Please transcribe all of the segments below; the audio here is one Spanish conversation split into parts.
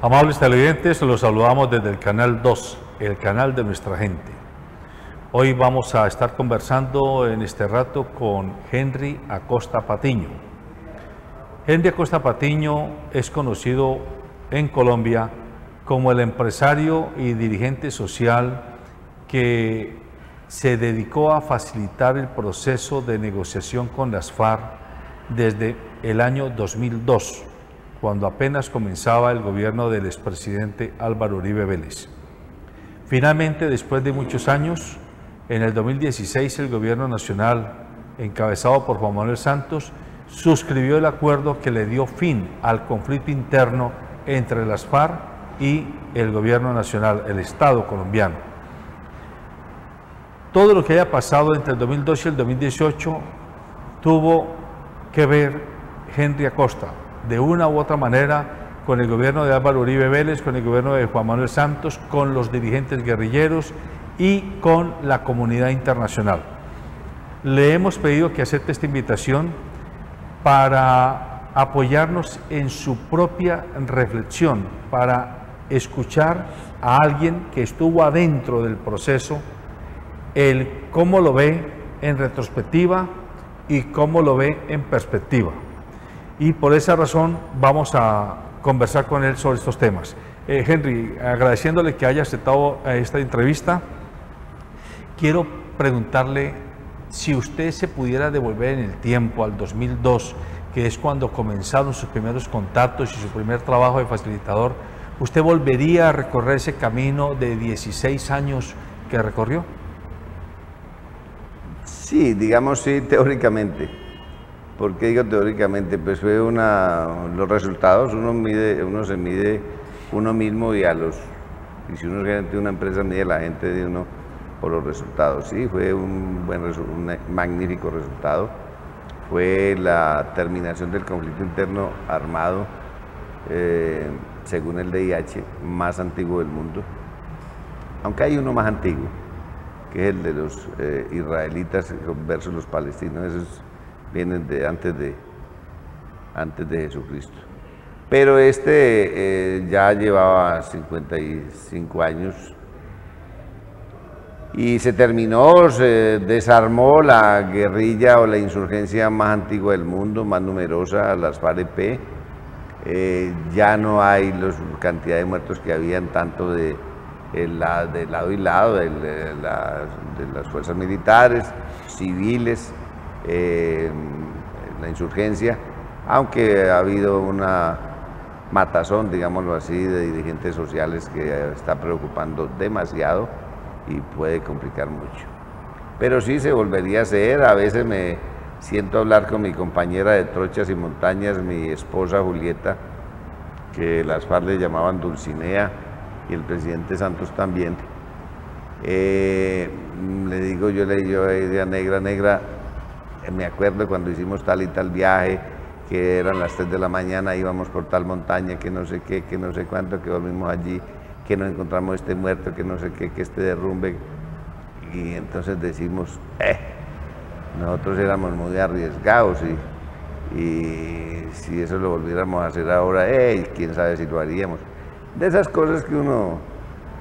Amables televidentes, los saludamos desde el canal 2, el canal de nuestra gente. Hoy vamos a estar conversando en este rato con Henry Acosta Patiño. Henry Acosta Patiño es conocido en Colombia como el empresario y dirigente social que se dedicó a facilitar el proceso de negociación con las FARC desde el año 2002, cuando apenas comenzaba el gobierno del expresidente Álvaro Uribe Vélez. Finalmente, después de muchos años, en el 2016 el gobierno nacional, encabezado por Juan Manuel Santos, suscribió el acuerdo que le dio fin al conflicto interno entre las FARC y el gobierno nacional, el Estado colombiano. Todo lo que haya pasado entre el 2012 y el 2018 tuvo que ver Henry Acosta, de una u otra manera, con el gobierno de Álvaro Uribe Vélez, con el gobierno de Juan Manuel Santos, con los dirigentes guerrilleros y con la comunidad internacional. Le hemos pedido que acepte esta invitación para apoyarnos en su propia reflexión, para escuchar a alguien que estuvo adentro del proceso, el cómo lo ve en retrospectiva y cómo lo ve en perspectiva. Y por esa razón vamos a conversar con él sobre estos temas. Henry, agradeciéndole que haya aceptado esta entrevista, quiero preguntarle si usted se pudiera devolver en el tiempo al 2002, que es cuando comenzaron sus primeros contactos y su primer trabajo de facilitador, ¿usted volvería a recorrer ese camino de 16 años que recorrió? Sí, digamos sí, teóricamente. ¿Por qué digo teóricamente? Pues fue los resultados, uno se mide uno mismo y si uno es gerente de una empresa, mide la gente de uno por los resultados. Sí, fue un magnífico resultado. Fue la terminación del conflicto interno armado, según el DIH, más antiguo del mundo. Aunque hay uno más antiguo, que es el de los israelitas versus los palestinos. Esos vienen de antes de Jesucristo. Pero ya llevaba 55 años y se terminó, se desarmó la guerrilla o la insurgencia más antigua del mundo, más numerosa, las FARC-EP. Ya no hay la cantidad de muertos que habían tanto de lado y lado, de las fuerzas militares, civiles, la insurgencia, aunque ha habido una matazón, digámoslo así, de dirigentes sociales que está preocupando demasiado y puede complicar mucho. Pero sí se volvería a hacer. A veces me siento a hablar con mi compañera de trochas y montañas, mi esposa Julieta, que las FARC le llamaban Dulcinea, y el presidente Santos también. Le digo, yo le digo a ella, negra, me acuerdo cuando hicimos tal y tal viaje, que eran las 3 de la mañana, íbamos por tal montaña, que no sé qué, que no sé cuánto, que volvimos allí, que nos encontramos este muerto, que no sé qué, que este derrumbe. Y entonces decimos, nosotros éramos muy arriesgados y si eso lo volviéramos a hacer ahora, quién sabe si lo haríamos. De esas cosas que uno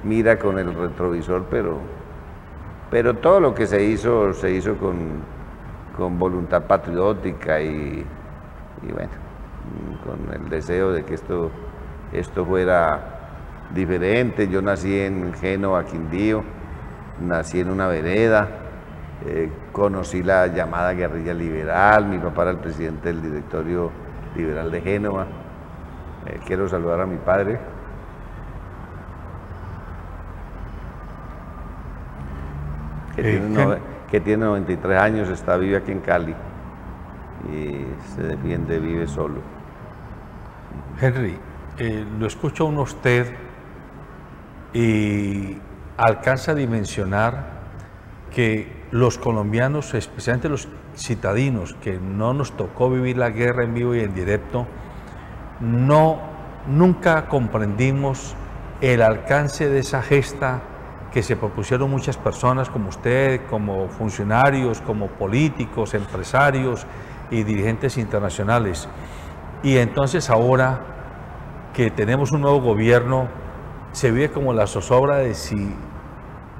mira con el retrovisor, pero todo lo que se hizo con voluntad patriótica y bueno, con el deseo de que esto fuera diferente. Yo nací en Génova, Quindío, nací en una vereda, conocí la llamada guerrilla liberal, mi papá era el presidente del directorio liberal de Génova. Quiero saludar a mi padre. Que tiene 93 años, está vive aquí en Cali y se defiende, vive solo. Henry, lo escucho a usted y alcanza a dimensionar que los colombianos, especialmente los citadinos, que no nos tocó vivir la guerra en vivo y en directo, nunca comprendimos el alcance de esa gesta que se propusieron muchas personas como usted, como funcionarios, como políticos, empresarios y dirigentes internacionales. Y entonces ahora que tenemos un nuevo gobierno, se vive como la zozobra de si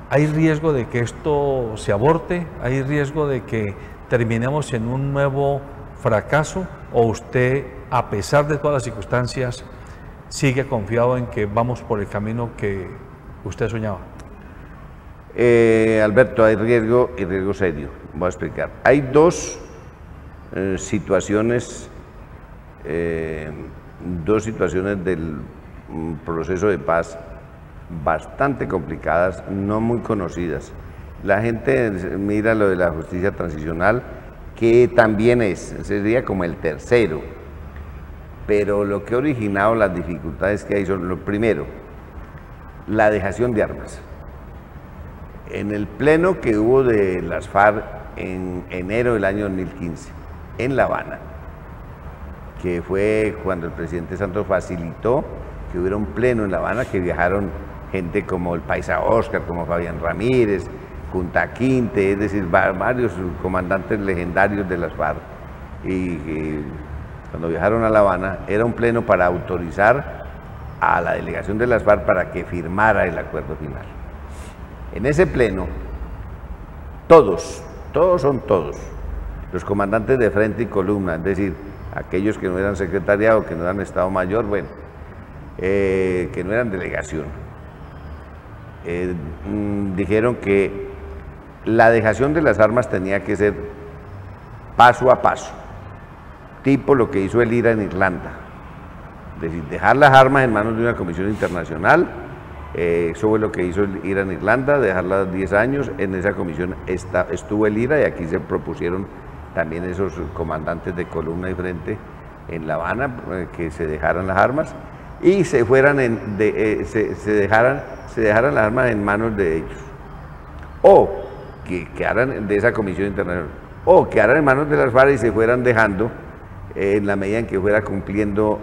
hay riesgo de que esto se aborte, hay riesgo de que terminemos en un nuevo fracaso, o usted, a pesar de todas las circunstancias, sigue confiado en que vamos por el camino que usted soñaba. Alberto, hay riesgo y riesgo serio. Voy a explicar. Hay dos situaciones del proceso de paz bastante complicadas, no muy conocidas. La gente mira lo de la justicia transicional, que también sería como el tercero, pero lo que ha originado las dificultades que hay son, lo primero, la dejación de armas. En el pleno que hubo de las FARC en enero del año 2015, en La Habana, que fue cuando el presidente Santos facilitó que hubiera un pleno en La Habana, que viajaron gente como el Paisa Oscar, como Fabián Ramírez, Kunta Kinte, es decir, varios comandantes legendarios de las FARC. Y cuando viajaron a La Habana, era un pleno para autorizar a la delegación de las FARC para que firmara el acuerdo final. En ese pleno, todos, los comandantes de frente y columna, es decir, aquellos que no eran secretariado, que no eran Estado Mayor, bueno, que no eran delegación, dijeron que la dejación de las armas tenía que ser paso a paso, tipo lo que hizo el IRA en Irlanda, es decir, dejar las armas en manos de una comisión internacional. Eso fue lo que hizo el IRA en Irlanda, dejarlas 10 años, en esa comisión estuvo el IRA, y aquí se propusieron también esos comandantes de columna y frente en La Habana, que se dejaran las armas y se dejaran las armas en manos de ellos, o que quedaran de esa comisión internacional, o quedaran en manos de las FARC y se fueran dejando en la medida en que se fuera cumpliendo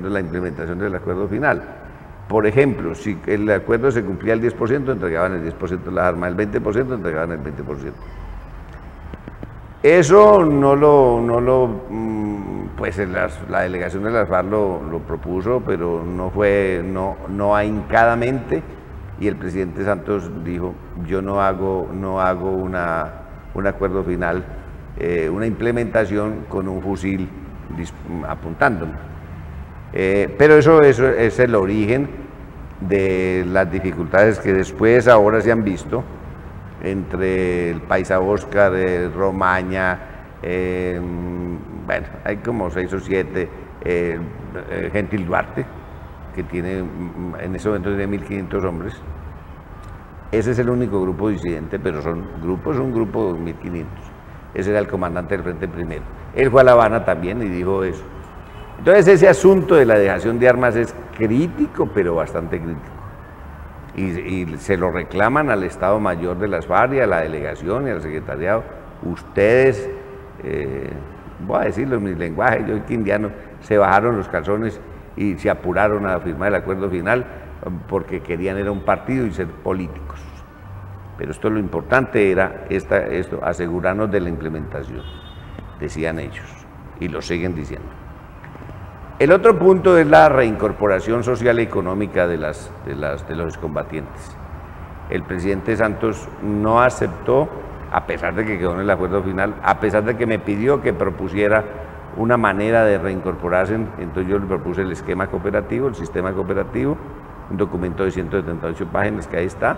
la implementación del acuerdo final. Por ejemplo, si el acuerdo se cumplía al 10%, entregaban el 10% de las armas, el 20% entregaban el 20%. Eso pues la delegación de las FARC lo propuso, pero no ahincadamente, y el presidente Santos dijo: yo no hago un acuerdo final, una implementación con un fusil apuntándome. Pero eso es el origen de las dificultades que después ahora se han visto entre el Paisa Oscar, Romaña, bueno, hay como 6 o 7, Gentil Duarte, que tiene, en ese momento tiene 1.500 hombres. Ese es el único grupo disidente, pero son un grupo de 1.500. Ese era el comandante del Frente Primero. Él fue a La Habana también y dijo eso. Entonces ese asunto de la dejación de armas es crítico, pero bastante crítico. Y se lo reclaman al Estado Mayor de las FARC y a la delegación y al secretariado. Ustedes, voy a decirlo en mi lenguaje, yo soy quindiano, se bajaron los calzones y se apuraron a firmar el acuerdo final porque querían era un partido y ser políticos. Pero lo importante era esto, asegurarnos de la implementación, decían ellos, y lo siguen diciendo. El otro punto es la reincorporación social y económica de los excombatientes. El presidente Santos no aceptó, a pesar de que quedó en el acuerdo final, a pesar de que me pidió que propusiera una manera de reincorporarse, entonces yo le propuse el esquema cooperativo, el sistema cooperativo, un documento de 178 páginas que ahí está,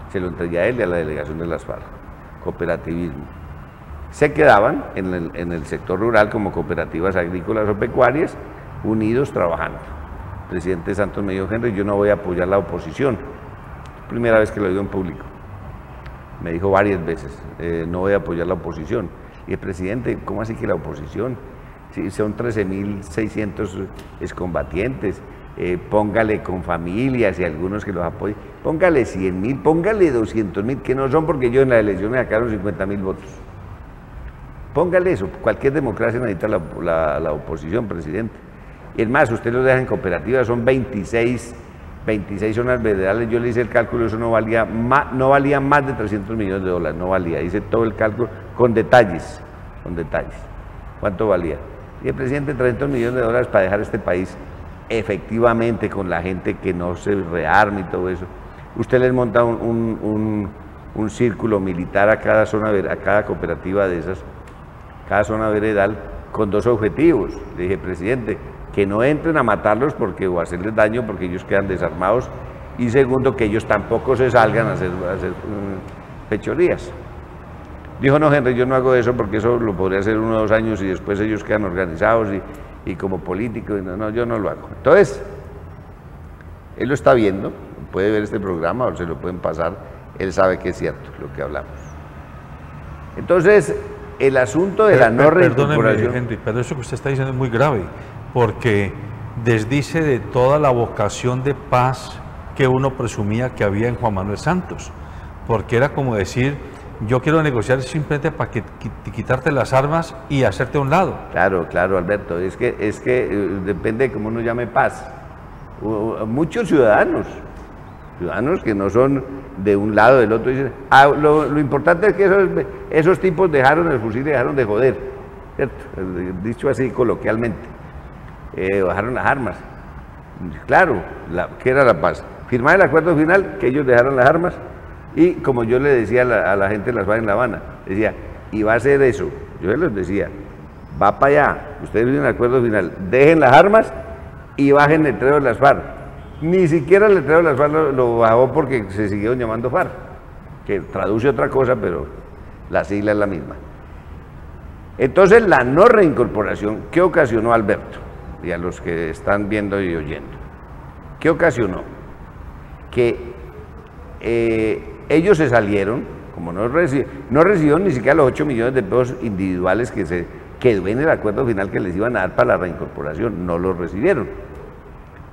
se lo entregué a él y a la delegación de las FARC, cooperativismo. Se quedaban en el sector rural como cooperativas agrícolas o pecuarias, unidos trabajando. El presidente Santos me dijo: Henry, yo no voy a apoyar la oposición. Primera vez que lo digo en público. Me dijo varias veces: no voy a apoyar la oposición. Y el presidente: ¿cómo así que la oposición? Si son 13.600 excombatientes, póngale con familias y algunos que los apoyen, póngale 100.000, póngale 200.000, que no son, porque yo en la elección me sacaron 50.000 votos. Póngale eso. Cualquier democracia necesita la oposición, presidente. Y es más, usted los deja en cooperativas, son 26 zonas federales. Yo le hice el cálculo, eso no valía más de 300 millones de dólares, no valía. Hice todo el cálculo con detalles. ¿Cuánto valía? Y el presidente, 300 millones de dólares para dejar este país efectivamente con la gente que no se rearme y todo eso. Usted les monta un círculo militar a cada zona, a cada cooperativa de esas, cada zona veredal, con dos objetivos. Le dije, presidente, que no entren a matarlos o a hacerles daño porque ellos quedan desarmados, y segundo, que ellos tampoco se salgan a hacer fechorías. Dijo, no, Henry, yo no hago eso porque eso lo podría hacer 1 o 2 años y después ellos quedan organizados y como políticos, no, yo no lo hago. Entonces, él lo está viendo, puede ver este programa o se lo pueden pasar, él sabe que es cierto lo que hablamos. Entonces, el asunto de la no reincorporación... Perdóneme, Henry, pero eso que usted está diciendo es muy grave, porque desdice de toda la vocación de paz que uno presumía que había en Juan Manuel Santos, porque era como decir, yo quiero negociar simplemente para quitarte las armas y hacerte a un lado. Claro, claro, Alberto, es que depende de cómo uno llame paz. Muchos ciudadanos que no son de un lado o del otro, dicen, lo importante es que esos tipos dejaron el fusil y dejaron de joder, ¿cierto? Dicho así coloquialmente, bajaron las armas. Claro, ¿qué era la paz? Firmar el acuerdo final, que ellos dejaron las armas, y como yo le decía a la gente de las FARC en La Habana, decía, y va a ser eso, yo les decía, va para allá, ustedes firman el acuerdo final, dejen las armas y bajen el letrero de las FARC. Ni siquiera el letrero de las FARC lo bajó porque se siguieron llamando FARC, que traduce otra cosa, pero la sigla es la misma. Entonces, la no reincorporación, ¿qué ocasionó, Alberto? Y a los que están viendo y oyendo, ¿qué ocasionó? Que ellos se salieron, como no recibieron ni siquiera los 8 millones de pesos individuales que quedó en el acuerdo final que les iban a dar para la reincorporación, no los recibieron.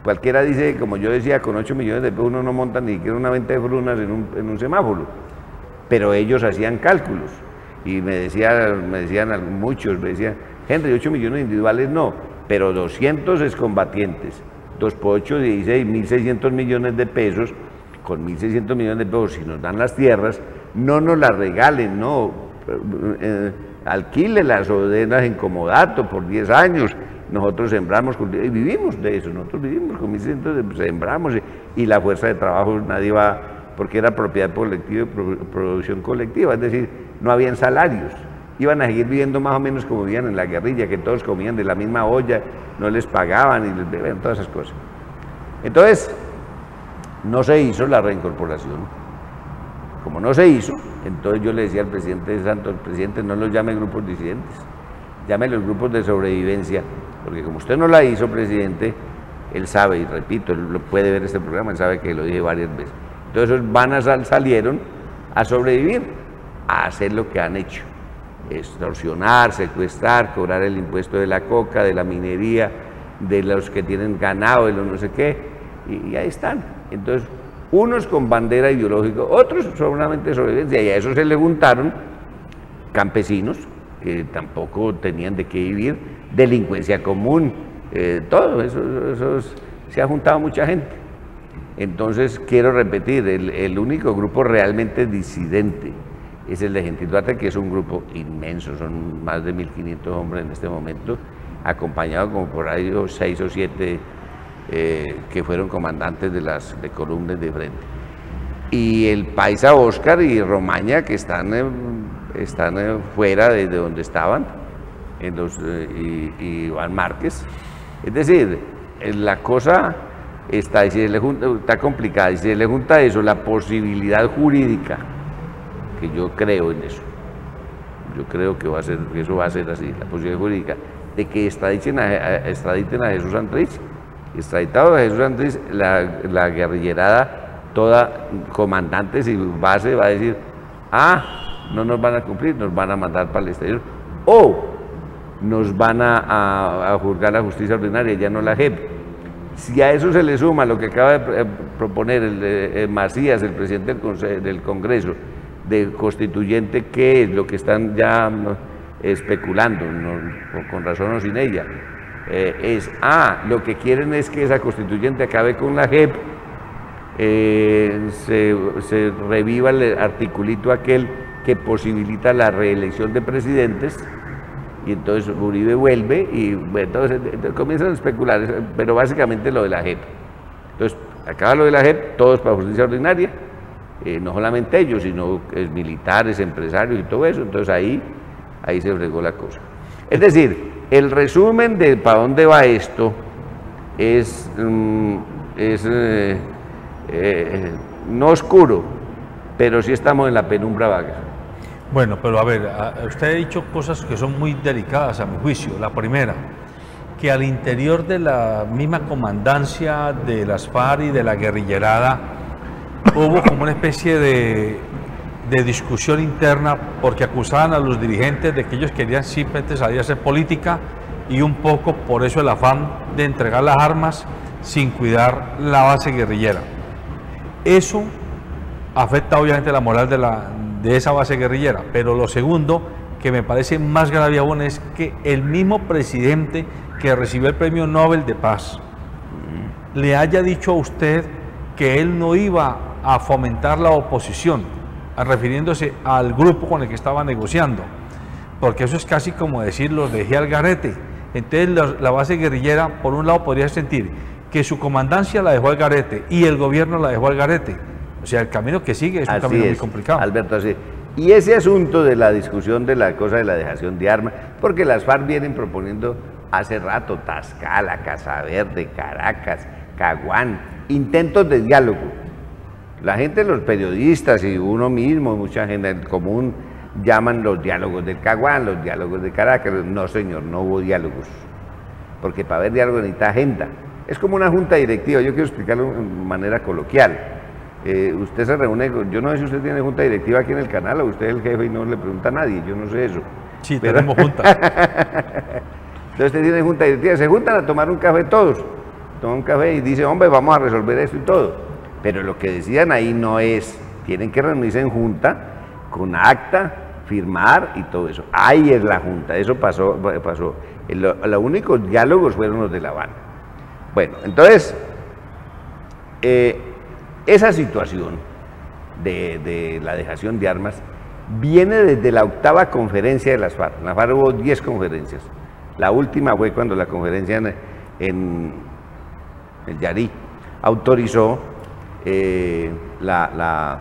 Cualquiera dice, como yo decía, con 8 millones de pesos uno no monta ni siquiera una venta de frunas en un semáforo, pero ellos hacían cálculos y me decían muchos, me decían, Henry, 8 millones individuales no, pero 200 excombatientes, 2 por 8, 16, 1.600 millones de pesos, con 1.600 millones de pesos, si nos dan las tierras, no nos las regalen, no, alquílelas o denlas en comodato por 10 años, nosotros sembramos y vivimos de eso, nosotros vivimos con 1.600, sembramos y la fuerza de trabajo nadie va, porque era propiedad colectiva y producción colectiva, es decir, no habían salarios. Iban a seguir viviendo más o menos como vivían en la guerrilla, que todos comían de la misma olla, no les pagaban y les bebían todas esas cosas. Entonces, no se hizo la reincorporación. Como no se hizo, entonces yo le decía al presidente Santos, presidente, no los llame grupos disidentes, llame los grupos de sobrevivencia, porque como usted no la hizo, presidente, él sabe, y repito, él puede ver este programa, él sabe que lo dije varias veces. Entonces salieron a sobrevivir, a hacer lo que han hecho. Extorsionar, secuestrar, cobrar el impuesto de la coca, de la minería, de los que tienen ganado, de los no sé qué, y ahí están. Entonces, unos con bandera ideológica, otros solamente sobrevivencia, y a eso se le juntaron campesinos, que tampoco tenían de qué vivir, delincuencia común, todo eso se ha juntado mucha gente. Entonces, quiero repetir, el único grupo realmente disidente es el de Gentil Duarte, que es un grupo inmenso, son más de 1.500 hombres en este momento, acompañados como por ahí 6 o 7 que fueron comandantes de columnas de frente. Y el paisa Oscar y Romaña, que están fuera de donde estaban, y Iván Márquez. Es decir, la cosa está complicada, y si se le junta eso, la posibilidad jurídica, que yo creo en eso, yo creo que eso va a ser así, la posibilidad jurídica de que extraditen a Jesús Santrich. Extraditado a Jesús Santrich, la guerrillerada, toda, comandantes y base, va a decir, no nos van a cumplir, nos van a mandar para el exterior, o nos van a juzgar la justicia ordinaria, ya no la JEP. Si a eso se le suma lo que acaba de proponer Macías, el presidente del Congreso, de constituyente, ¿qué es lo que están ya especulando, con razón o sin ella? Lo que quieren es que esa constituyente acabe con la JEP, se reviva el articulito aquel que posibilita la reelección de presidentes y entonces Uribe vuelve y bueno, entonces comienzan a especular, pero básicamente lo de la JEP. Entonces acaba lo de la JEP, todos para justicia ordinaria, no solamente ellos, sino militares, empresarios y todo eso, entonces ahí se fregó la cosa. Es decir, el resumen de para dónde va esto es no oscuro, pero sí estamos en la penumbra vaga. Bueno, pero a ver, usted ha dicho cosas que son muy delicadas a mi juicio. La primera, que al interior de la misma comandancia de las FARC y de la guerrillerada hubo como una especie de discusión interna porque acusaban a los dirigentes de que ellos querían simplemente salir a hacer política y un poco por eso el afán de entregar las armas sin cuidar la base guerrillera. Eso afecta obviamente la moral de esa base guerrillera, pero lo segundo que me parece más grave aún es que el mismo presidente que recibió el Premio Nobel de Paz le haya dicho a usted que él no iba a fomentar la oposición, refiriéndose al grupo con el que estaba negociando, porque eso es casi como decir los dejé al garete. Entonces la base guerrillera por un lado podría sentir que su comandancia la dejó al garete y el gobierno la dejó al garete. O sea, el camino que sigue es un camino muy complicado. Alberto, así. Y ese asunto de la discusión de la cosa de la dejación de armas, porque las FARC vienen proponiendo hace rato Tlaxcala, Casa Verde, Caracas, Caguán, intentos de diálogo. La gente, los periodistas y uno mismo, mucha gente en común, llaman los diálogos del Caguán, los diálogos de Caracas. No, señor, no hubo diálogos, porque para haber diálogo necesita agenda. Es como una junta directiva, yo quiero explicarlo de manera coloquial. Usted se reúne, yo no sé si usted tiene junta directiva aquí en el canal o usted es el jefe y no le pregunta a nadie, yo no sé eso. Sí, pero tenemos junta. Entonces usted tiene junta directiva, se juntan a tomar un café todos, toman un café y dicen, hombre, vamos a resolver esto y todo. Pero lo que decían ahí no es, tienen que reunirse en junta, con acta, firmar y todo eso. Ahí es la junta, eso pasó. Los únicos diálogos fueron los de La Habana. Bueno, entonces, esa situación de la dejación de armas viene desde la 8ª conferencia de las FARC. En la FARC hubo 10 conferencias. La última fue cuando la conferencia en el Yarí autorizó la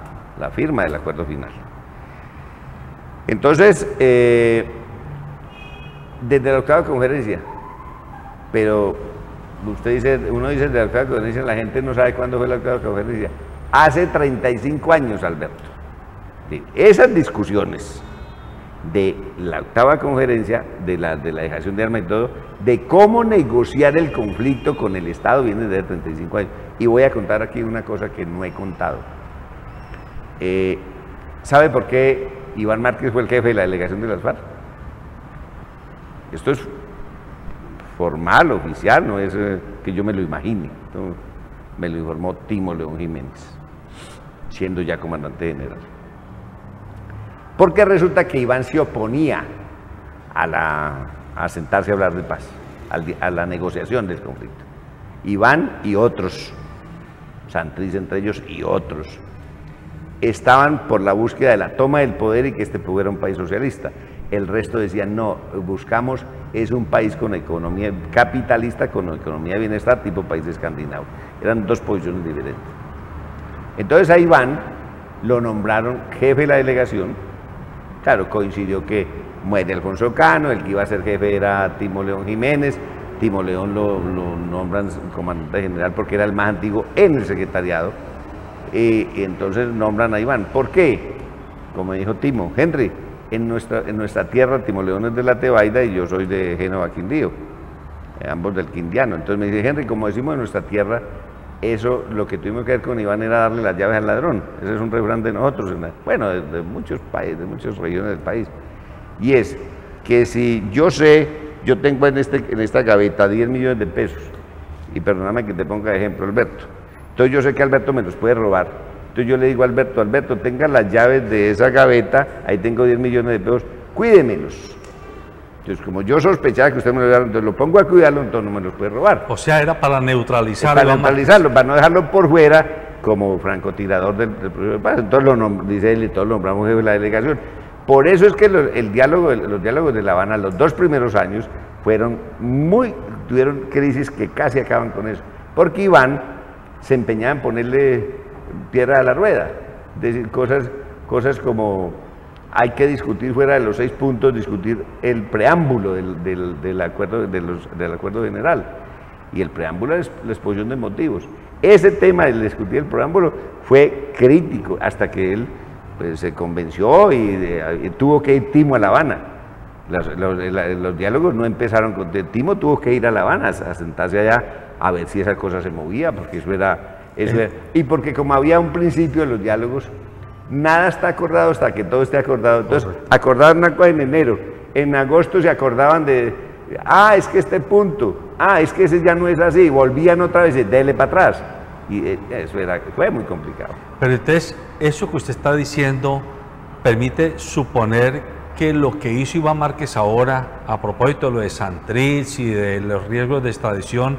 firma del acuerdo final. Entonces, desde la 8ª conferencia, pero uno dice de la 8ª conferencia, la gente no sabe cuándo fue la 8ª conferencia. Hace 35 años, Alberto. Sí, esas discusiones de la 8ª conferencia, de la dejación de armas y todo, de cómo negociar el conflicto con el Estado, viene desde 35 años. Y voy a contar aquí una cosa que no he contado. ¿Sabe por qué Iván Márquez fue el jefe de la delegación de las FARC? Esto es formal, oficial, no es que yo me lo imagine. Esto me lo informó Timo León Jiménez, siendo ya comandante general. Porque resulta que Iván se oponía a sentarse a hablar de paz, a la negociación del conflicto. Iván y otros, Santrich entre ellos y otros, estaban por la búsqueda de la toma del poder y que este fuera un país socialista. El resto decían, no, buscamos es un país con economía capitalista, con economía de bienestar, tipo país escandinavo. Eran dos posiciones diferentes. Entonces a Iván lo nombraron jefe de la delegación. Claro, coincidió que muere Alfonso Cano, el que iba a ser jefe era Timo León Jiménez. Timo León lo nombran comandante general porque era el más antiguo en el secretariado. Y entonces nombran a Iván. ¿Por qué? Como dijo Timo, Henry, en nuestra tierra, Timo León es de la Tebaida y yo soy de Génova, Quindío, ambos del Quindiano. Entonces me dice, Henry, como decimos en nuestra tierra, eso lo que tuvimos que hacer con Iván era darle las llaves al ladrón. Ese es un refrán de nosotros, bueno, de muchos países, de muchas regiones del país. Y es que si yo tengo en esta gaveta 10 millones de pesos, y perdóname que te ponga de ejemplo, Alberto, entonces yo sé que Alberto me los puede robar. Entonces yo le digo a Alberto, Alberto, tenga las llaves de esa gaveta, ahí tengo 10 millones de pesos, cuídemelos. Entonces como yo sospechaba que usted me lo iba a dar, entonces lo pongo a cuidarlo, entonces no me los puede robar. O sea, era para neutralizarlo. Para neutralizarlo, para no dejarlo por fuera como francotirador del proceso de paz. Entonces dice él, y todos lo nombramos jefe de la delegación. Por eso es que los diálogos de La Habana, los 2 primeros años, tuvieron crisis que casi acaban con eso, porque Iván se empeñaba en ponerle piedra a la rueda, decir cosas como hay que discutir fuera de los 6 puntos, discutir el preámbulo del acuerdo general, y el preámbulo es la exposición de motivos. Ese tema de discutir el preámbulo fue crítico hasta que él pues, se convenció y tuvo que ir Timo a La Habana. Los diálogos no empezaron con Timo, tuvo que ir a La Habana a sentarse allá a ver si esa cosa se movía, porque eso era, y porque como había un principio de los diálogos, nada está acordado hasta que todo esté acordado. Entonces acordaron una cosa en enero, en agosto se acordaban de, es que este punto, es que ese ya no es así, volvían otra vez, dele para atrás, y eso fue muy complicado. Pero entonces, eso que usted está diciendo permite suponer que lo que hizo Iván Márquez ahora, a propósito de lo de Santrich y de los riesgos de extradición,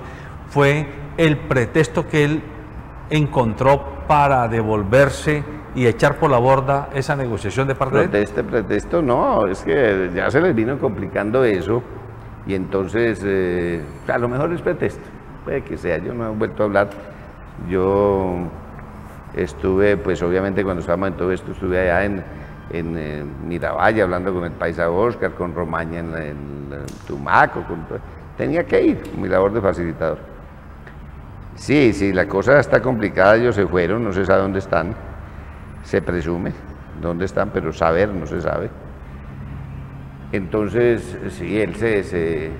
fue el pretexto que él encontró para devolverse y echar por la borda esa negociación de parte de él. Pretexto no, es que ya se les vino complicando eso, y entonces a lo mejor es pretexto, puede que sea, yo no he vuelto a hablar. Yo estuve, pues obviamente cuando estábamos en todo esto, estuve allá en Miravalle hablando con el paisa Oscar, con Romaña en Tumaco, tenía que ir, mi labor de facilitador. Sí, la cosa está complicada, ellos se fueron, no se sabe dónde están, se presume dónde están, pero saber no se sabe. Entonces, sí, él se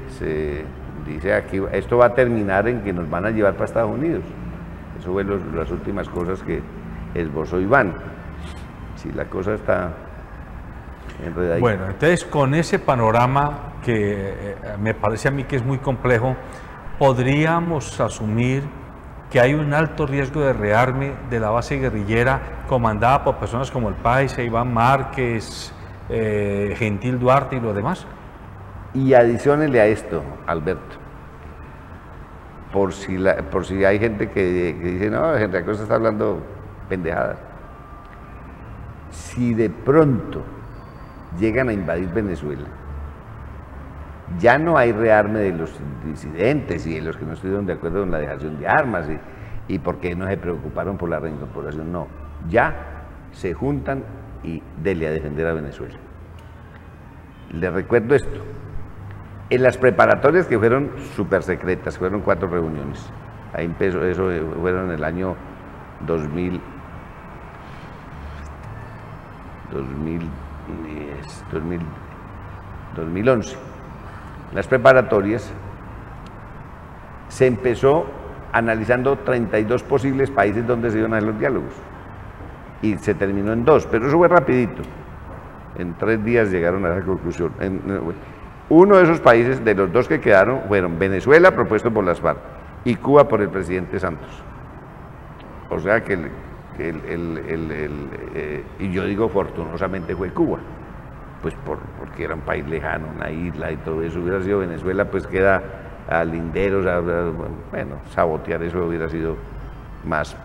dice aquí, esto va a terminar en que nos van a llevar para Estados Unidos. Eso fue las últimas cosas que esbozó Iván. Sí, la cosa está enredadita. Bueno, entonces con ese panorama que me parece a mí que es muy complejo, podríamos asumir que hay un alto riesgo de rearme de la base guerrillera comandada por personas como el Paisa, Iván Márquez, Gentil Duarte y los demás. Y adiciónele a esto, Alberto, por si hay gente que dice, no, Henry Acosta está hablando pendejadas. Si de pronto llegan a invadir Venezuela, ya no hay rearme de los disidentes y de los que no estuvieron de acuerdo con la dejación de armas y porque no se preocuparon por la reincorporación, no, ya se juntan y dele a defender a Venezuela. Les recuerdo esto, en las preparatorias que fueron súper secretas, fueron 4 reuniones, ahí empezó, eso fueron en el año 2011. Las preparatorias se empezó analizando 32 posibles países donde se iban a hacer los diálogos y se terminó en 2, pero eso fue rapidito, en 3 días llegaron a esa conclusión. Uno de esos países, de los 2 que quedaron, fueron Venezuela, propuesto por las FARC, y Cuba por el presidente Santos. O sea que y yo digo fortunosamente fue Cuba, pues porque era un país lejano, una isla y todo eso. Hubiera sido Venezuela, pues queda a linderos, bueno, sabotear eso hubiera sido más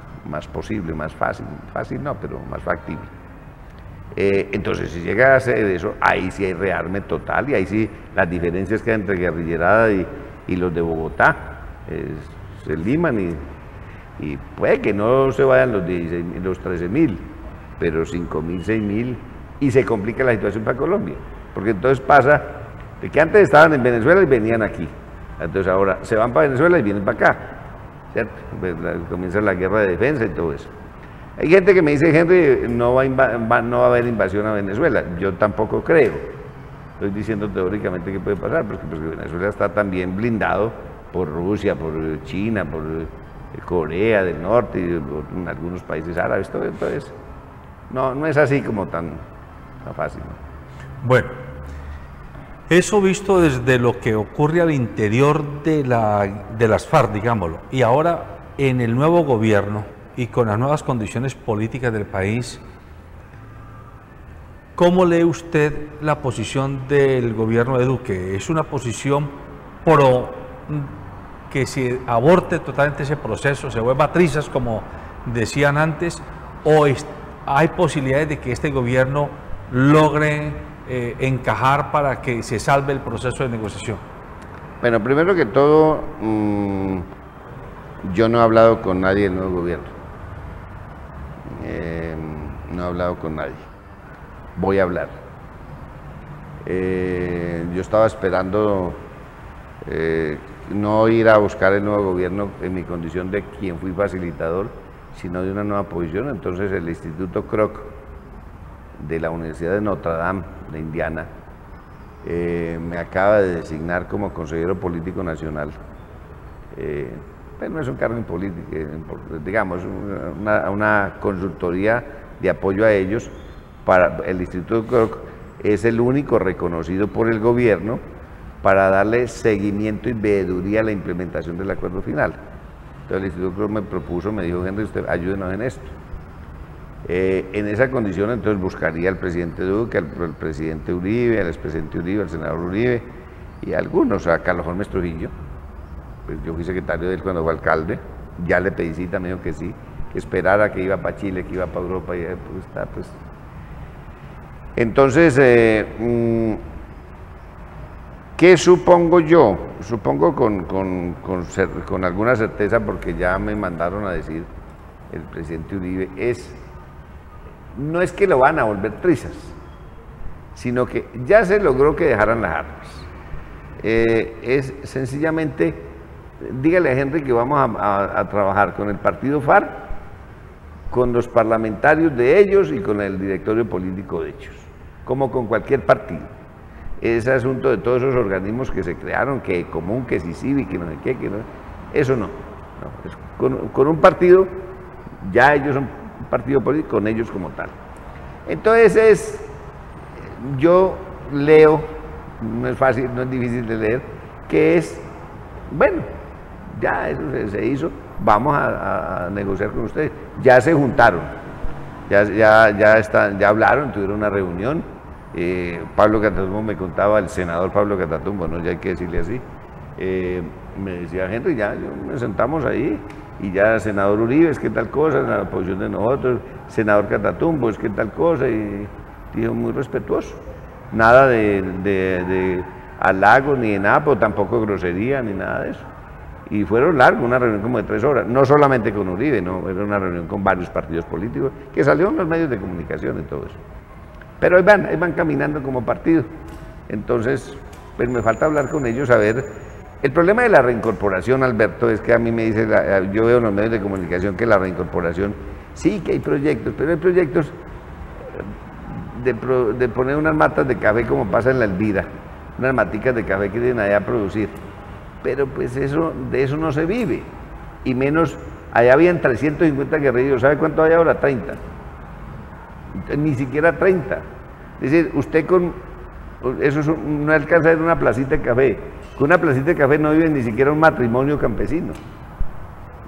posible, más fácil no, pero más factible. Entonces, si llega a ser eso, ahí sí hay rearme total, y ahí sí las diferencias que hay entre guerrillerada y los de Bogotá se liman, y puede que no se vayan los 13.000, pero 5.000, 6.000, y se complica la situación para Colombia, porque entonces pasa de que antes estaban en Venezuela y venían aquí, entonces ahora se van para Venezuela y vienen para acá, ¿cierto? Pues comienza la guerra de defensa y todo eso. Hay gente que me dice, Henry, no va a haber invasión a Venezuela. Yo tampoco creo. Estoy diciendo teóricamente que puede pasar, porque Venezuela está también blindado por Rusia, por China, por Corea del Norte y por algunos países árabes. Entonces, no es así como tan fácil, ¿no? Bueno, eso visto desde lo que ocurre al interior de las FARC, digámoslo, y ahora en el nuevo gobierno, y con las nuevas condiciones políticas del país, ¿cómo lee usted la posición del gobierno de Duque? ¿Es una posición pro que se aborte totalmente ese proceso, se vuelva trizas como decían antes, o hay posibilidades de que este gobierno logre encajar para que se salve el proceso de negociación? Bueno, primero que todo, yo no he hablado con nadie del nuevo gobierno. No he hablado con nadie. Voy a hablar. Yo estaba esperando no ir a buscar el nuevo gobierno en mi condición de quien fui facilitador, sino de una nueva posición. Entonces el Instituto Kroc de la Universidad de Notre Dame de Indiana me acaba de designar como consejero político nacional. Pero no es un cargo en política, digamos, una consultoría de apoyo a ellos. Para el Instituto Kroc es el único reconocido por el gobierno para darle seguimiento y veeduría a la implementación del acuerdo final. Entonces el Instituto Kroc me propuso, me dijo: Henry, usted ayúdenos en esto. En esa condición entonces buscaría al presidente Duque, al presidente Uribe, al expresidente Uribe, al senador Uribe y algunos, a Carlos Holmes Trujillo. Pues yo fui secretario de él cuando fue alcalde, ya le pedí cita, me dijo que sí, que esperara, que iba para Chile, que iba para Europa, y pues está, pues. Entonces, ¿qué supongo yo? Supongo con alguna certeza, porque ya me mandaron a decir el presidente Uribe, no es que lo van a volver trizas, sino que ya se logró que dejaran las armas. Es sencillamente, dígale a Henry que vamos a trabajar con el partido FARC, con los parlamentarios de ellos y con el directorio político de ellos, como con cualquier partido. Ese asunto de todos esos organismos que se crearon, que común, que CICIBI, que no sé qué, que no, eso no. Con un partido, ya ellos son un partido político, con ellos como tal. Entonces yo leo, no es fácil, no es difícil de leer, que es, bueno, ya eso se hizo, vamos a negociar con ustedes. Ya se juntaron, ya hablaron, tuvieron una reunión. Pablo Catatumbo me contaba, el senador Pablo Catatumbo, bueno, ya hay que decirle así, me decía: Henry, ya nos sentamos ahí, y ya senador Uribe, es que tal cosa, en la posición de nosotros, senador Catatumbo, es que tal cosa, y dijo muy respetuoso, nada de halagos ni de nada, pero tampoco grosería ni nada de eso. Y fueron largos, una reunión como de 3 horas, no solamente con Uribe, no, era una reunión con varios partidos políticos, que salieron en los medios de comunicación y todo eso. Pero ahí van caminando como partido. Entonces, pues me falta hablar con ellos, a ver. El problema de la reincorporación, Alberto, es que a mí me dice, yo veo en los medios de comunicación que la reincorporación, sí que hay proyectos, pero hay proyectos de poner unas matas de café como pasa en la Elvira, unas maticas de café que vienen allá a producir. Pero pues de eso no se vive, y menos, allá habían 350 guerrilleros, ¿sabe cuánto hay ahora? 30. Ni siquiera 30. Es decir, usted no alcanza a ver una placita de café. Con una placita de café no vive ni siquiera un matrimonio campesino.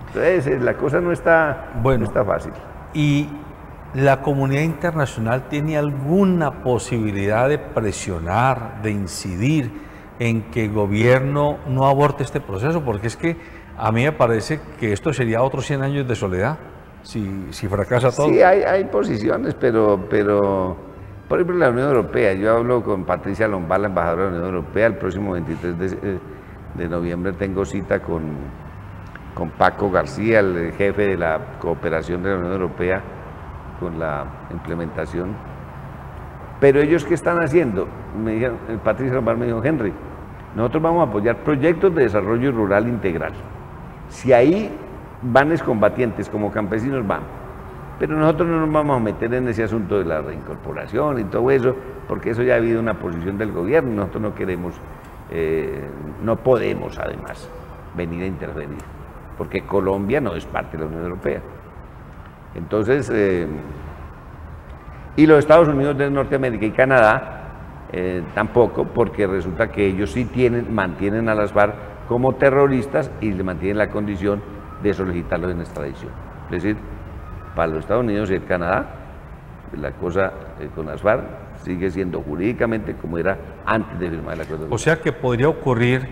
Entonces, la cosa no está fácil. ¿Y la comunidad internacional tiene alguna posibilidad de presionar, de incidir en que el gobierno no aborte este proceso? Porque es que a mí me parece que esto sería otros 100 años de soledad, si fracasa todo. Sí, hay posiciones, pero por ejemplo, la Unión Europea, yo hablo con Patricia Lombard, la embajadora de la Unión Europea, el próximo 23 de noviembre tengo cita con Paco García, el jefe de la cooperación de la Unión Europea con la implementación. Pero ellos, ¿qué están haciendo? Me dijeron, Patricia Lombard me dijo: Henry, nosotros vamos a apoyar proyectos de desarrollo rural integral. Si ahí van excombatientes como campesinos, van. Pero nosotros no nos vamos a meter en ese asunto de la reincorporación y todo eso, porque eso ya ha habido una posición del gobierno, nosotros no queremos, no podemos además venir a intervenir, porque Colombia no es parte de la Unión Europea. Entonces, y los Estados Unidos de Norteamérica y Canadá tampoco, porque resulta que ellos sí mantienen a las FARC como terroristas y le mantienen la condición de solicitarlos en extradición. Es decir, para los Estados Unidos y el Canadá, la cosa con las FARC sigue siendo jurídicamente como era antes de firmar el acuerdo. O sea que podría ocurrir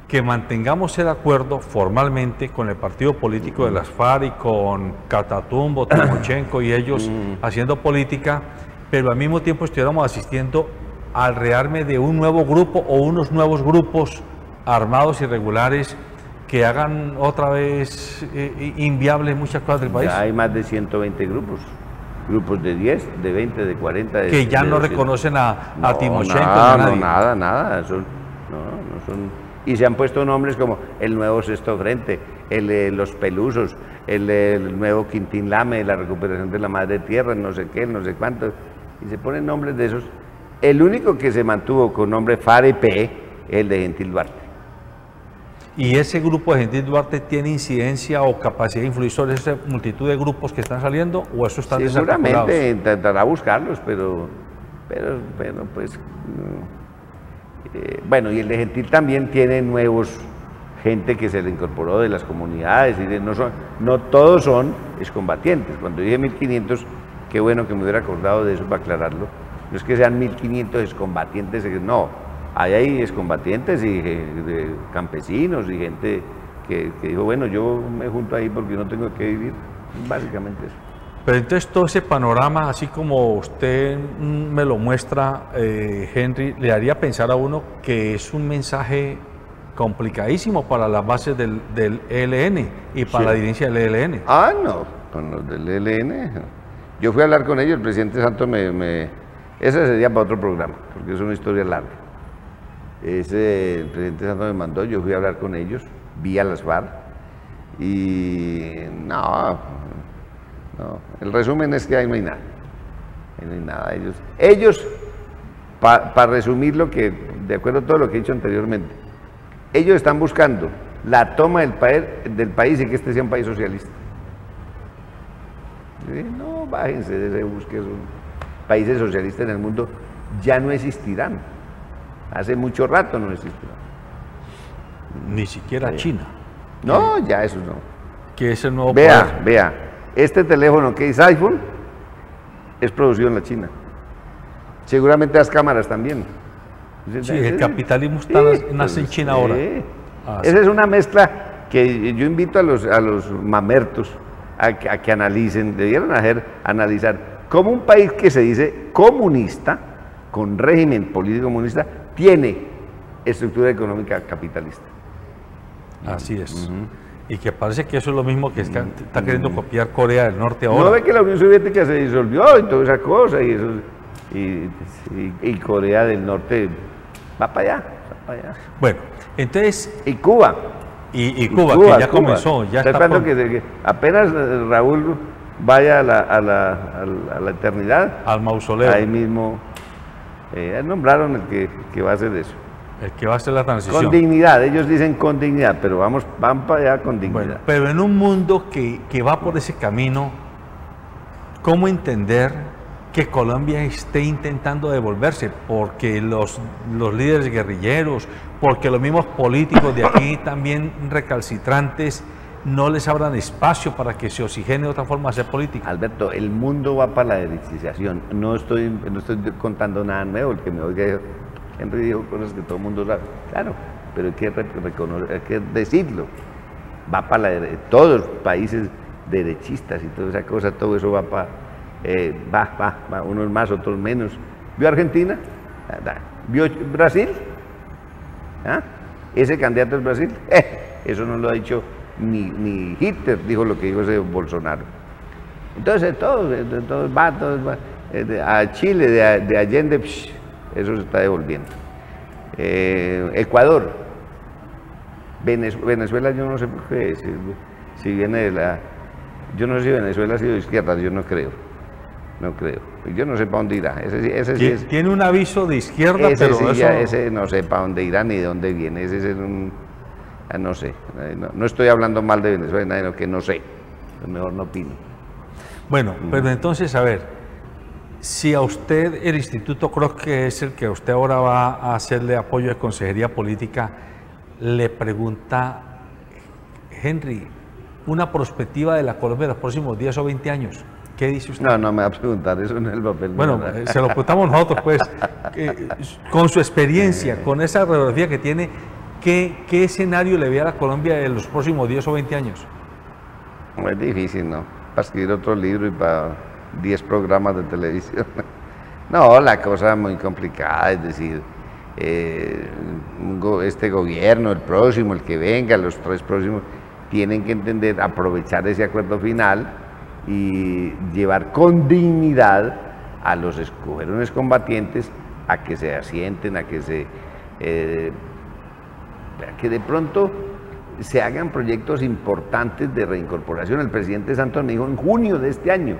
que mantengamos el acuerdo formalmente con el partido político de las FARC y con Catatumbo, Timochenko y ellos haciendo política, pero al mismo tiempo estuviéramos asistiendo al rearme de un nuevo grupo o unos nuevos grupos armados irregulares que hagan otra vez inviables muchas cosas del país. Ya hay más de 120 grupos. Grupos de 10, de 20, de 40. Que ya no reconocen a Timoshenko. No, nada. Son, no son. Y se han puesto nombres como el nuevo Sexto Frente, los Pelusos, el nuevo Quintín Lame, la recuperación de la madre tierra, no sé qué, no sé cuánto. Y se ponen nombres de esos. El único que se mantuvo con nombre FAREP es el de Gentil Duarte. ¿Y ese grupo de Gentil Duarte tiene incidencia o capacidad de influir sobre esa multitud de grupos que están saliendo o eso está desarticulado? Seguramente intentará buscarlos, pero pues... bueno, y el de Gentil también tiene nuevos gente que se le incorporó de las comunidades, y no todos son excombatientes. Cuando dije 1500, qué bueno que me hubiera acordado de eso para aclararlo. No es que sean 1500 excombatientes, no. Hay excombatientes y de campesinos y gente que dijo, bueno, yo me junto ahí porque no tengo que vivir, básicamente eso. Pero entonces todo ese panorama, así como usted me lo muestra, Henry, le haría pensar a uno que es un mensaje complicadísimo para las bases del ELN y para la dirigencia del ELN. Ah, no, con los del ELN. Yo fui a hablar con ellos, el presidente Santos ese sería para otro programa, porque es una historia larga. El presidente Santos me mandó, yo fui a hablar con ellos, vía las FARC, y no, el resumen es que ahí no hay nada. Ahí no hay nada. Ellos para resumir de acuerdo a todo lo que he dicho anteriormente, ellos están buscando la toma del país y que este sea un país socialista. No, bájense de ese bus, que son países socialistas en el mundo, ya no existirán. Hace mucho rato no existirán. Ni siquiera China. No, ya eso no. Que es el nuevo poder. Vea, este teléfono que es iPhone es producido en la China. Seguramente las cámaras también. Sí, el capitalismo nace en China ahora. Esa es una mezcla que yo invito a los mamertos a que analicen, debieron analizar cómo un país que se dice comunista, con régimen político comunista, tiene estructura económica capitalista. Así es. Y que parece que eso es lo mismo que está queriendo copiar Corea del Norte ahora. No ve que la Unión Soviética se disolvió y toda esa cosa, y Corea del Norte va para allá. Bueno, entonces... Y Cuba. Y Cuba, que ya comenzó, ya está... que apenas Raúl vaya a la eternidad... Al mausoleo. Ahí mismo nombraron el que va a hacer eso. El que va a hacer la transición. Con dignidad, ellos dicen con dignidad, pero van para allá con dignidad. Bueno, pero en un mundo que va por ese camino, ¿cómo entender que Colombia esté intentando devolverse? Porque los líderes guerrilleros, porque los mismos políticos de aquí también recalcitrantes, no les abran espacio para que se oxigene de otra forma hacer política. Alberto, el mundo va para la derechización. No estoy contando nada nuevo. El que me oiga, Henry dijo cosas que todo el mundo sabe. Claro, pero hay que reconocer, hay que decirlo. Va para todos los países derechistas y toda esa cosa, todo eso va para... va, unos más, otros menos. ¿Vio Argentina? ¿Vio Brasil? ¿Ah? ¿Ese candidato es Brasil? Eso no lo ha dicho ni Hitler, dijo lo que dijo ese Bolsonaro. Entonces todos va. A Chile, de Allende, eso se está devolviendo. Ecuador. Venezuela, yo no sé por qué, si viene de la... Yo no sé si Venezuela ha sido de izquierda, yo no creo. Yo no sé para dónde irá. Ese sí es, tiene un aviso de izquierda, pero sí, eso... ese no sé para dónde irá ni de dónde viene. Ese es no sé. No estoy hablando mal de Venezuela, sino que no sé. Mejor no opino. Bueno, pero entonces, a ver, si a usted el instituto, creo que es el que usted ahora va a hacerle apoyo de consejería política, le pregunta, Henry, una perspectiva de la Colombia de los próximos 10 o 20 años. ¿Qué dice usted? No me va a preguntar, eso no es el papel. Bueno, se lo preguntamos nosotros, pues, con su experiencia, con esa radiografía que tiene, ¿qué escenario le ve a la Colombia de los próximos 10 o 20 años? Es difícil, ¿no? Para escribir otro libro y para 10 programas de televisión. No, la cosa muy complicada, es decir, este gobierno, el próximo, el que venga, los 3 próximos, tienen que entender, aprovechar ese acuerdo final y llevar con dignidad a los jóvenes combatientes a que se asienten, a que de pronto se hagan proyectos importantes de reincorporación. El presidente Santos me dijo en junio de este año: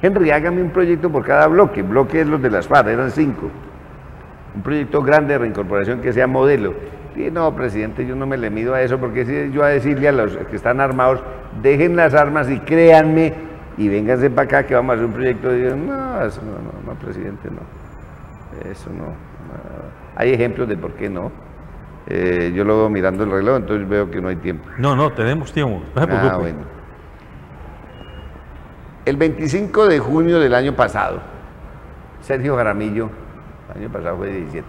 Henry, hágame un proyecto por cada bloque. Bloque es los de las FARC, eran 5. Un proyecto grande de reincorporación que sea modelo. Y no, presidente, yo no me le mido a eso, porque si yo a decirle a los que están armados, dejen las armas y créanme, y vénganse para acá que vamos a hacer un proyecto. De no, eso no, presidente, no. Eso no. Hay ejemplos de por qué no. Yo lo veo mirando el reloj, entonces veo que no hay tiempo. No, tenemos tiempo, no se preocupe. Bueno. El 25 de junio del año pasado, Sergio Jaramillo, el año pasado fue 17,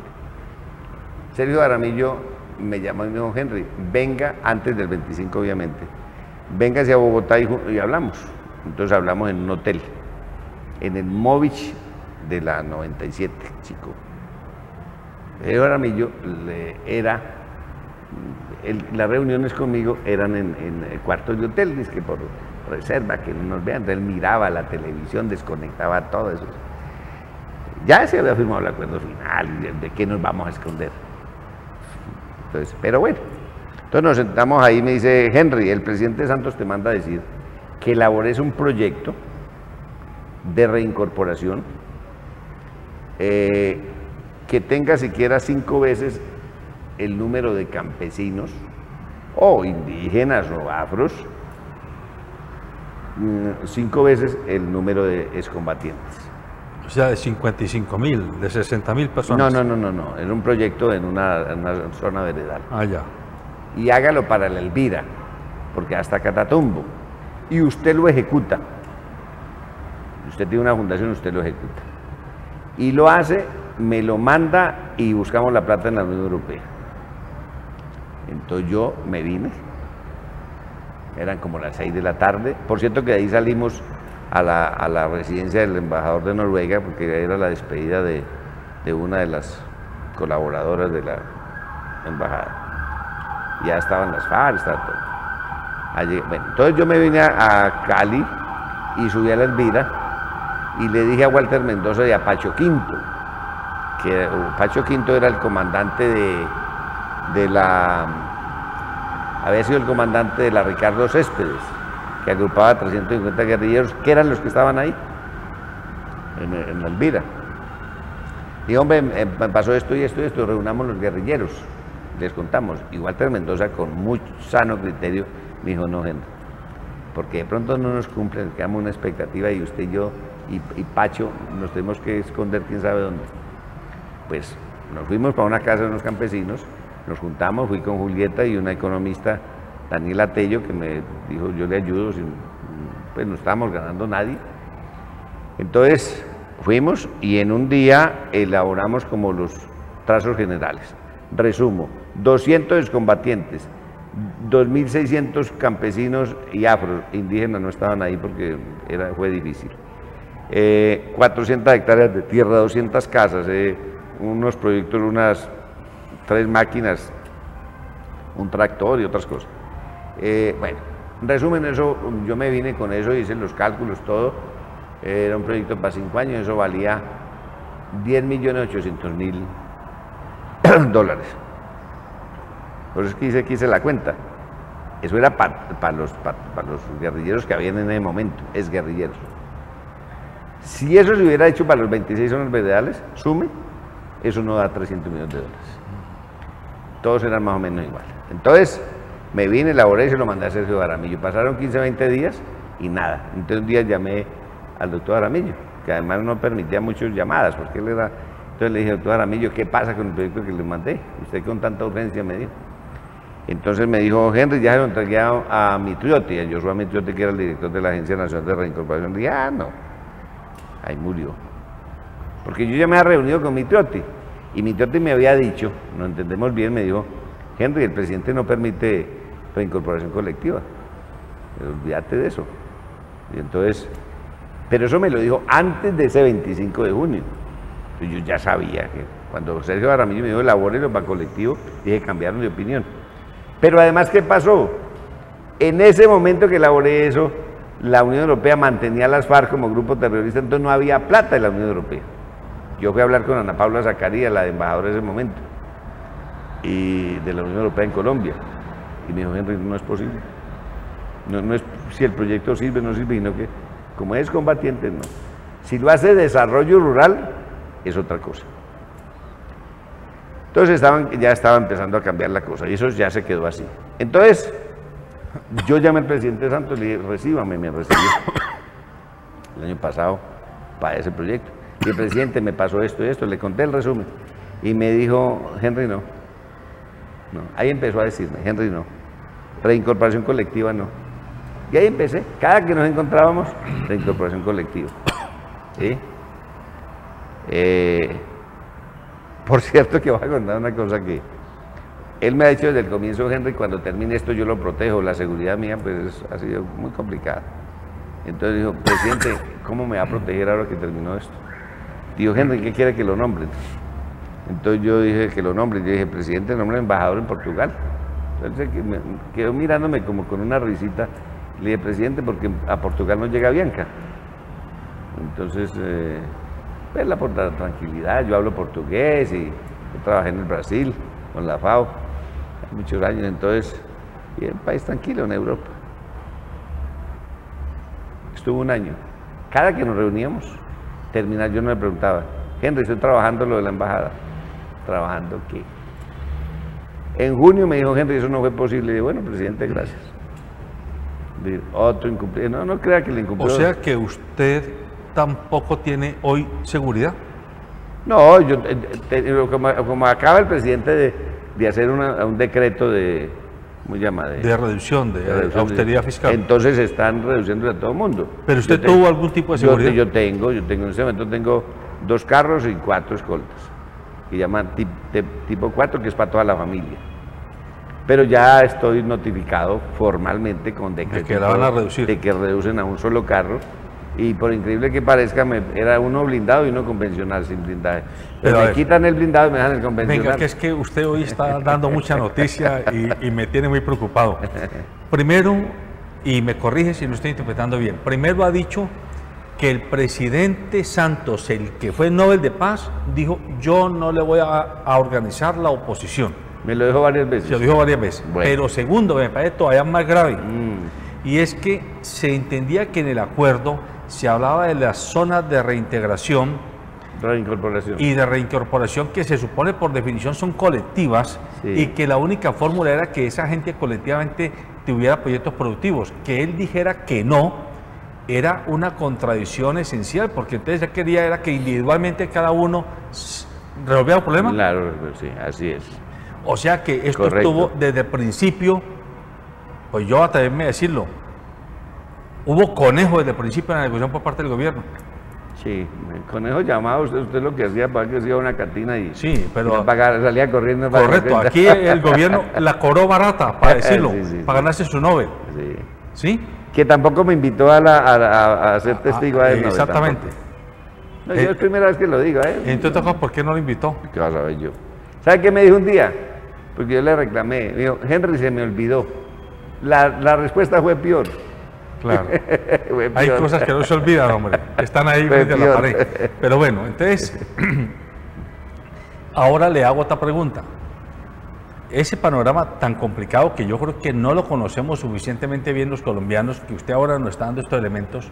Sergio Jaramillo me llamó y me dijo: Henry, venga antes del 25 obviamente, véngase a Bogotá y hablamos. Entonces hablamos en un hotel, en el Movich de la 97, chico. Sergio Jaramillo las reuniones conmigo eran en cuartos de hotel, es que por reserva, que no nos vean. Entonces él miraba la televisión, desconectaba todo eso. Ya se había firmado el acuerdo final, ¿de qué nos vamos a esconder? Entonces, pero bueno, entonces nos sentamos ahí y me dice: Henry, el presidente Santos te manda a decir que elabores un proyecto de reincorporación que tenga siquiera 5 veces el número de campesinos o indígenas o afros, 5 veces el número de excombatientes. O sea, de 55.000, de 60.000 personas. No, era un proyecto en una zona veredal. Ah, ya. Y hágalo para la Elvira, porque hasta Catatumbo. Y usted lo ejecuta. Usted tiene una fundación, usted lo ejecuta. Y lo hace, me lo manda y buscamos la plata en la Unión Europea. Entonces yo me vine, eran como las 6 de la tarde. Por cierto que de ahí salimos a la residencia del embajador de Noruega, porque era la despedida de una de las colaboradoras de la embajada. Ya estaban las FARC, estaba todo. Allí, bueno, entonces yo me vine a Cali y subí a la Elvira y le dije a Walter Mendoza y a Pacho Quinto, que Pacho Quinto era el comandante había sido el comandante de la Ricardo Céspedes, que agrupaba 350 guerrilleros, que eran los que estaban ahí, en la Elvira. Y hombre, me pasó esto y esto y esto, reunamos los guerrilleros, les contamos. Y Walter Mendoza, con muy sano criterio, me dijo: no, Henry, porque de pronto no nos cumplen, quedamos una expectativa y usted y yo y Pacho nos tenemos que esconder quién sabe dónde. Pues nos fuimos para una casa de unos campesinos, nos juntamos, fui con Julieta y una economista, Daniela Tello, que me dijo: yo le ayudo, pues no estábamos ganando nadie. Entonces fuimos y en un día elaboramos como los trazos generales. Resumo: 200 excombatientes, 2.600 campesinos y afros, indígenas no estaban ahí porque fue difícil. 400 hectáreas de tierra, 200 casas, unos proyectos, unas 3 máquinas, un tractor y otras cosas. Bueno, en resumen, eso, yo me vine con eso, hice los cálculos, todo. Era un proyecto para 5 años, eso valía $10.800.000. Por eso es que hice la cuenta. Eso era para los guerrilleros que habían en ese momento, es guerrilleros. Si eso se hubiera hecho para los 26 zonas veredales, sume, eso no da $300 millones. Todos eran más o menos igual. Entonces, me vine, elaboré y se lo mandé a Sergio Jaramillo. Pasaron 15, 20 días y nada. Entonces un día llamé al doctor Jaramillo, que además no permitía muchas llamadas, porque él era... Entonces le dije: doctor Jaramillo, ¿qué pasa con el proyecto que le mandé? Usted con tanta urgencia me dijo. Entonces me dijo: Henry, ya se lo entregué a Mitriotti, a Joshua Mitriotti, que era el director de la Agencia Nacional de Reincorporación. Le dije: ah, no, ahí murió. Porque yo ya me había reunido con Mitriotti, y Mitriotti me había dicho, no entendemos bien, me dijo: Henry, el presidente no permite reincorporación colectiva, olvídate de eso. Y entonces, pero eso me lo dijo antes de ese 25 de junio. Entonces, yo ya sabía que cuando Sergio Jaramillo me dijo elabórelo para colectivo, dije cambiaron de opinión. Pero además, ¿qué pasó? En ese momento que elaboré eso, la Unión Europea mantenía a las FARC como grupo terrorista, entonces no había plata en la Unión Europea. Yo fui a hablar con Ana Paula Zacarías, la embajadora de ese momento, y de la Unión Europea en Colombia, y me dijo, Henry, no es posible. No es si el proyecto sirve o no sirve, sino que como es combatiente, no. Si lo hace desarrollo rural, es otra cosa. Entonces ya estaba empezando a cambiar la cosa, y eso ya se quedó así. Entonces, yo llamé al presidente Santos y le dije, recíbame, me recibió el año pasado para ese proyecto. Y el presidente me pasó esto y esto, le conté el resumen, y me dijo, Henry, no. Ahí empezó a decirme, Henry, no. Reincorporación colectiva, no. Y ahí empecé, cada que nos encontrábamos, reincorporación colectiva. ¿Sí? Por cierto, que voy a contar una cosa que él me ha dicho desde el comienzo, Henry, cuando termine esto yo lo protejo, la seguridad mía pues ha sido muy complicada. Entonces dijo, presidente, ¿cómo me va a proteger ahora que terminó esto? Dijo, Henry, ¿qué quiere que lo nombren? Entonces yo dije que lo nombre, yo dije, presidente, nombre embajador en Portugal. Entonces me quedó mirándome como con una risita. Le dije, presidente, porque a Portugal no llega Bianca. Entonces, pues la tranquilidad, yo hablo portugués y yo trabajé en el Brasil con la FAO muchos años, entonces, y en un país tranquilo en Europa. Estuvo un año. Cada que nos reuníamos, terminar, yo no le preguntaba, Henry, estoy trabajando lo de la embajada. ¿Trabajando qué? En junio me dijo, Henry, eso no fue posible. Y dije, bueno, presidente, gracias. Otro incumplido. No crea que le incumplió. O sea que usted tampoco tiene hoy seguridad. No, yo como acaba el presidente de hacer un decreto de, ¿cómo se llama? De reducción, de austeridad fiscal. Entonces están reduciendo a todo el mundo. ¿Pero usted tuvo algún tipo de seguridad? Yo tengo, en este momento tengo 2 carros y 4 escoltas, que llaman tipo 4, que es para toda la familia. Pero ya estoy notificado formalmente con decreto de que la van a reducir, de que reducen a un solo carro, y por increíble que parezca, era uno blindado y uno convencional sin blindaje. Pero me quitan el blindado y me dejan el convencional. Venga, que es que usted hoy está dando mucha noticia y me tiene muy preocupado. Primero, y me corrige si no estoy interpretando bien, primero ha dicho que el presidente Santos, el que fue Nobel de Paz, dijo, yo no le voy a organizar la oposición. Me lo dijo varias veces. Se lo dijo varias veces. Bueno. Pero segundo, me parece todavía más grave, y es que se entendía que en el acuerdo se hablaba de las zonas de reintegración y de reincorporación, que se supone por definición son colectivas, sí, y que la única fórmula era que esa gente colectivamente tuviera proyectos productivos. Que él dijera que no era una contradicción esencial, porque entonces ya quería era que individualmente cada uno resolviera el problema. Claro, sí, así es. O sea que esto estuvo desde el principio, pues yo atreverme a decirlo, hubo conejo desde el principio en la negociación por parte del gobierno. Sí, el conejo llamado, usted lo que hacía, para que hacía una cantina y, sí, pero salía corriendo. Correcto, aquí el gobierno la cobró barata, para decirlo, sí, para ganarse su Nobel. Sí. ¿Sí? Que tampoco me invitó a ser testigo a él. Exactamente. No, yo es primera vez que lo digo, Entonces, ¿por qué no lo invitó? ¿Qué vas a ver yo? ¿Sabe qué me dijo un día? Porque yo le reclamé, me dijo, Henry, se me olvidó. La respuesta fue peor. Claro. Hay cosas que no se olvidan, hombre. Están ahí frente a la pared. Pero bueno, entonces, ahora le hago otra pregunta. Ese panorama tan complicado, que yo creo que no lo conocemos suficientemente bien los colombianos, que usted ahora nos está dando estos elementos,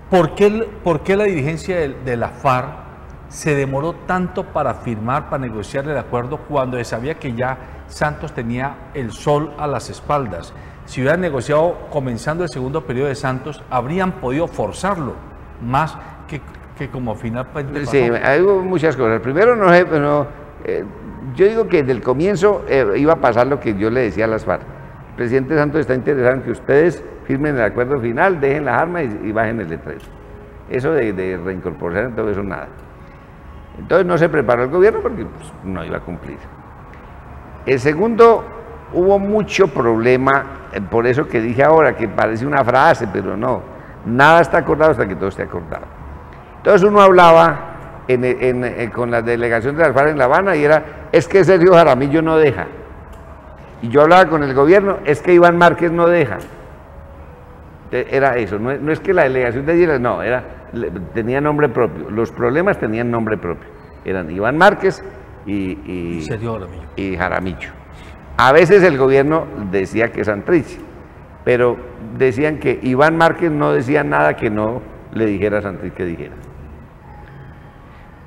¿por qué la dirigencia de la FARC se demoró tanto para firmar, para negociar el acuerdo, cuando se sabía que ya Santos tenía el sol a las espaldas? Si hubieran negociado comenzando el segundo periodo de Santos, habrían podido forzarlo más que como final. Sí, hay muchas cosas. Primero, yo digo que desde el comienzo iba a pasar lo que yo le decía a las FARC. El presidente Santos está interesado en que ustedes firmen el acuerdo final, dejen las armas y bajen el letrero. Eso de reincorporación, todo eso, nada. Entonces no se preparó el gobierno porque pues, no iba a cumplir. El segundo, hubo mucho problema, por eso que dije ahora, que parece una frase, pero no. Nada está acordado hasta que todo esté acordado. Entonces uno hablaba con la delegación de las FARC en La Habana y es que Sergio Jaramillo no deja. Y yo hablaba con el gobierno, es que Iván Márquez no deja. Era eso, no es que la delegación de allí, no, tenía nombre propio. Los problemas tenían nombre propio. Eran Iván Márquez y Jaramillo. A veces el gobierno decía que Santrich, pero decían que Iván Márquez no decía nada que no le dijera a Santrich que dijera.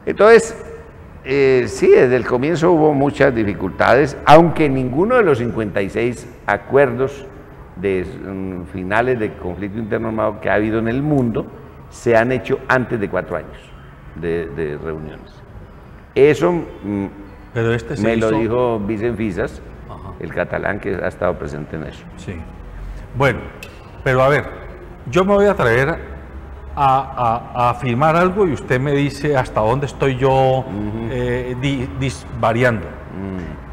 Entonces, sí, desde el comienzo hubo muchas dificultades, aunque ninguno de los 56 acuerdos de finales de conflicto interno armado que ha habido en el mundo se han hecho antes de 4 años de reuniones. Eso pero me lo dijo Vicent Fisas, el catalán que ha estado presente en eso. Sí. Bueno, pero a ver, yo me voy a atrever a afirmar algo y usted me dice hasta dónde estoy yo variando.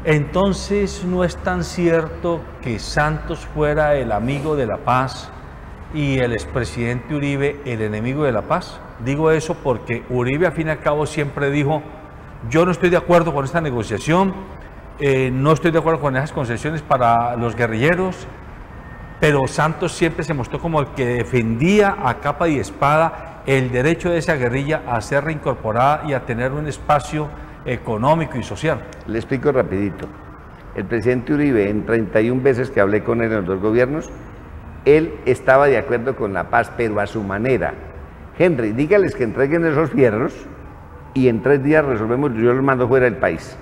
Entonces, ¿no es tan cierto que Santos fuera el amigo de la paz y el expresidente Uribe el enemigo de la paz? Digo eso porque Uribe, al fin y al cabo, siempre dijo: yo no estoy de acuerdo con esta negociación, no estoy de acuerdo con esas concesiones para los guerrilleros, pero Santos siempre se mostró como el que defendía a capa y espada el derecho de esa guerrilla a ser reincorporada y a tener un espacio económico y social. Le explico rapidito. El presidente Uribe, en 31 veces que hablé con él en los 2 gobiernos, él estaba de acuerdo con la paz, pero a su manera. Henry, dígales que entreguen esos fierros y en 3 días resolvemos, yo los mando fuera del país.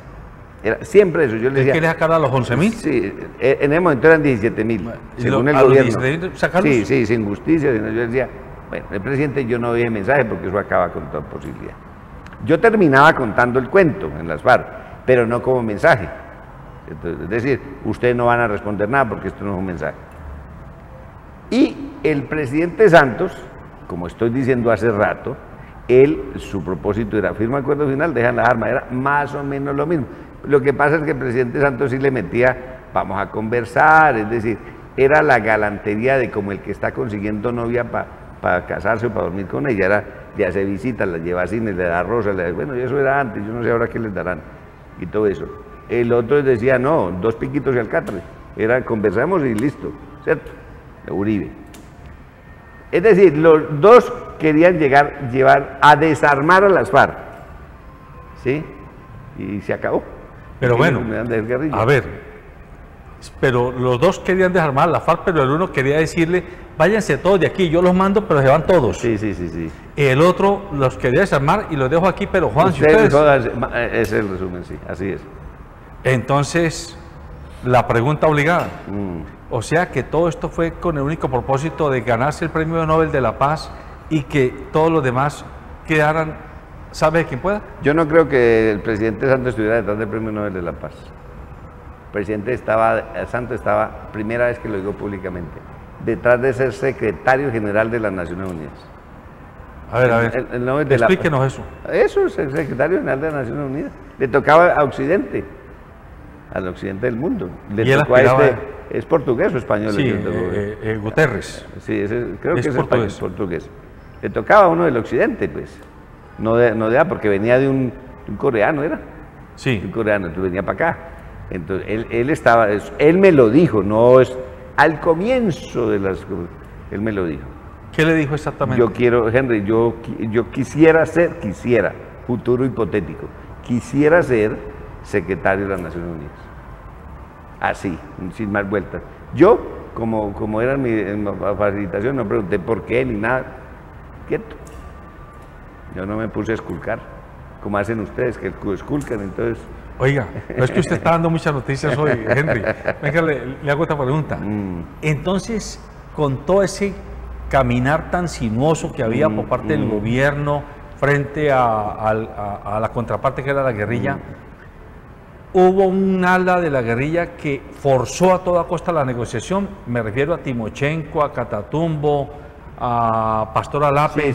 Era siempre eso. Yo le decía, ¿quiere sacar a los 11.000? Sí, en ese momento eran 17.000, según el gobierno. Sí, sí, sin justicia. Yo decía, bueno, el presidente, yo no dije mensaje porque eso acaba con toda posibilidad. Yo terminaba contando el cuento en las FARC, pero no como mensaje. Entonces, es decir, ustedes no van a responder nada porque esto no es un mensaje. Y el presidente Santos, como estoy diciendo hace rato, su propósito era firma acuerdo final, dejan las armas, era más o menos lo mismo. Lo que pasa es que el presidente Santos sí le metía, vamos a conversar, es decir, era la galantería de como el que está consiguiendo novia para casarse o para dormir con ella, le hace visitas, la lleva a cine, le da rosas, bueno, y eso era antes, yo no sé ahora qué les darán, y todo eso. El otro decía, no, 2 piquitos y alcatre, era conversamos y listo, ¿cierto? Uribe. Es decir, los dos querían llevar a desarmar a las FARC, ¿sí? Y se acabó. Pero bueno, a ver, pero los dos querían desarmar a la FARC, pero el uno quería decirle, váyanse todos de aquí, yo los mando, pero se van todos. Sí, sí, sí, sí. El otro los quería desarmar y los dejo aquí, pero Juan, si ustedes... Es el resumen, sí, así es. Entonces, la pregunta obligada. O sea que todo esto fue con el único propósito de ganarse el Premio Nobel de la Paz y que todos los demás quedaran, ¿sabe quién pueda? Yo no creo que el presidente Santos estuviera detrás del Premio Nobel de la Paz. El presidente Santos estaba, primera vez que lo digo públicamente, detrás de ser secretario general de las Naciones Unidas. A ver, explíquenos eso. Eso es el secretario general de las Naciones Unidas. Le tocaba a Occidente, al occidente del mundo. Le tocó a es portugués o español. Sí, Guterres. Sí, creo que es portugués. Le tocaba a uno del occidente, pues. No porque venía de un coreano, ¿era? Sí. Un coreano, entonces venía para acá. Entonces, él me lo dijo, no es al comienzo de las... Él me lo dijo. ¿Qué le dijo exactamente? Yo quiero, Henry, yo quisiera, futuro hipotético, quisiera ser secretario de las Naciones Unidas. Así, sin más vueltas. Yo, como era en mi facilitación, no pregunté por qué ni nada. Quieto. Yo no me puse a esculcar, como hacen ustedes, que esculcan, entonces... Oiga, no es que usted está dando muchas noticias hoy, Henry. Venga, le hago esta pregunta. Entonces, con todo ese caminar tan sinuoso que había por parte del gobierno frente a la contraparte que era la guerrilla, hubo un ala de la guerrilla que forzó a toda costa la negociación. Me refiero a Timochenko, a Catatumbo, a Pastor Alape.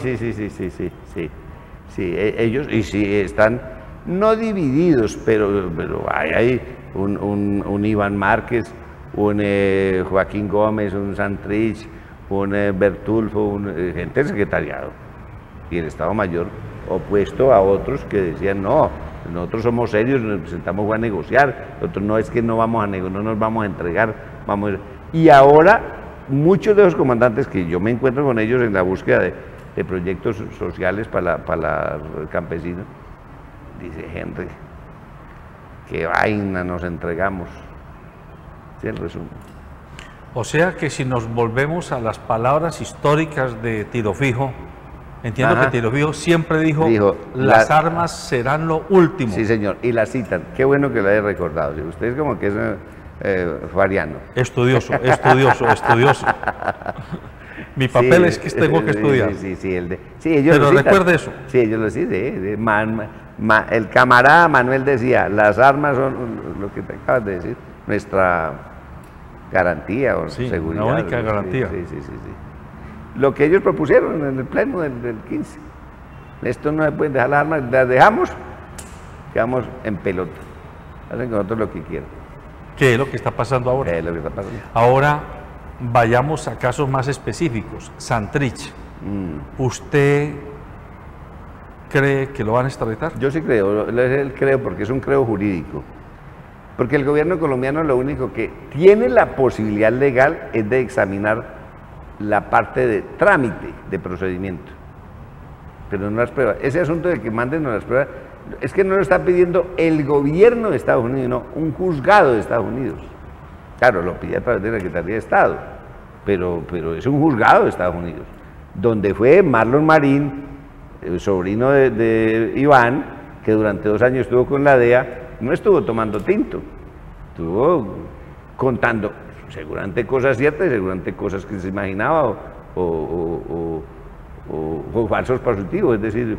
Sí, ellos y sí están no divididos, pero hay un Iván Márquez, un Joaquín Gómez, un Santrich, un Bertulfo, gente del secretariado y el Estado Mayor, opuesto a otros que decían no, nosotros somos serios, nos sentamos a negociar, nosotros no es que no vamos a negociar, no nos vamos a entregar, vamos a... Y ahora muchos de los comandantes que yo me encuentro con ellos en la búsqueda de proyectos sociales para el campesino, dice Henry, qué vaina nos entregamos. Sí, el resumen. O sea que si nos volvemos a las palabras históricas de Tiro Fijo, entiendo Ajá. que Tiro Fijo siempre dijo las armas serán lo último. Sí, señor, y la citan. Qué bueno que lo haya recordado. Si usted es como que es fariano. Estudioso. Mi papel es que tengo que estudiar. Sí, ellos Pero lo citan. recuerde eso. Sí, ellos lo citan. El camarada Manuel decía, las armas son lo que te acabas de decir, nuestra garantía o Sí, seguridad. la única garantía. Sí. Lo que ellos propusieron en el pleno del 15. Esto no se pueden dejar las armas, las dejamos, quedamos en pelota. Hacen con nosotros lo que quieran. ¿Qué es lo que está pasando ahora? Es lo que está pasando. Ahora vayamos a casos más específicos. Santrich, ¿usted cree que lo van a extraditar? Yo sí creo, creo porque es un creo jurídico. Porque el gobierno colombiano lo único que tiene la posibilidad legal es de examinar la parte de trámite de procedimiento, pero no las pruebas. Ese asunto de que manden las pruebas, es que no lo está pidiendo el gobierno de Estados Unidos, no, un juzgado de Estados Unidos. Claro, lo pide a través de la Secretaría de Estado, pero es un juzgado de Estados Unidos, donde fue Marlon Marín, el sobrino de Iván, que durante 2 años estuvo con la DEA, no estuvo tomando tinto, estuvo contando seguramente cosas ciertas, seguramente cosas que se imaginaba o falsos positivos, es decir,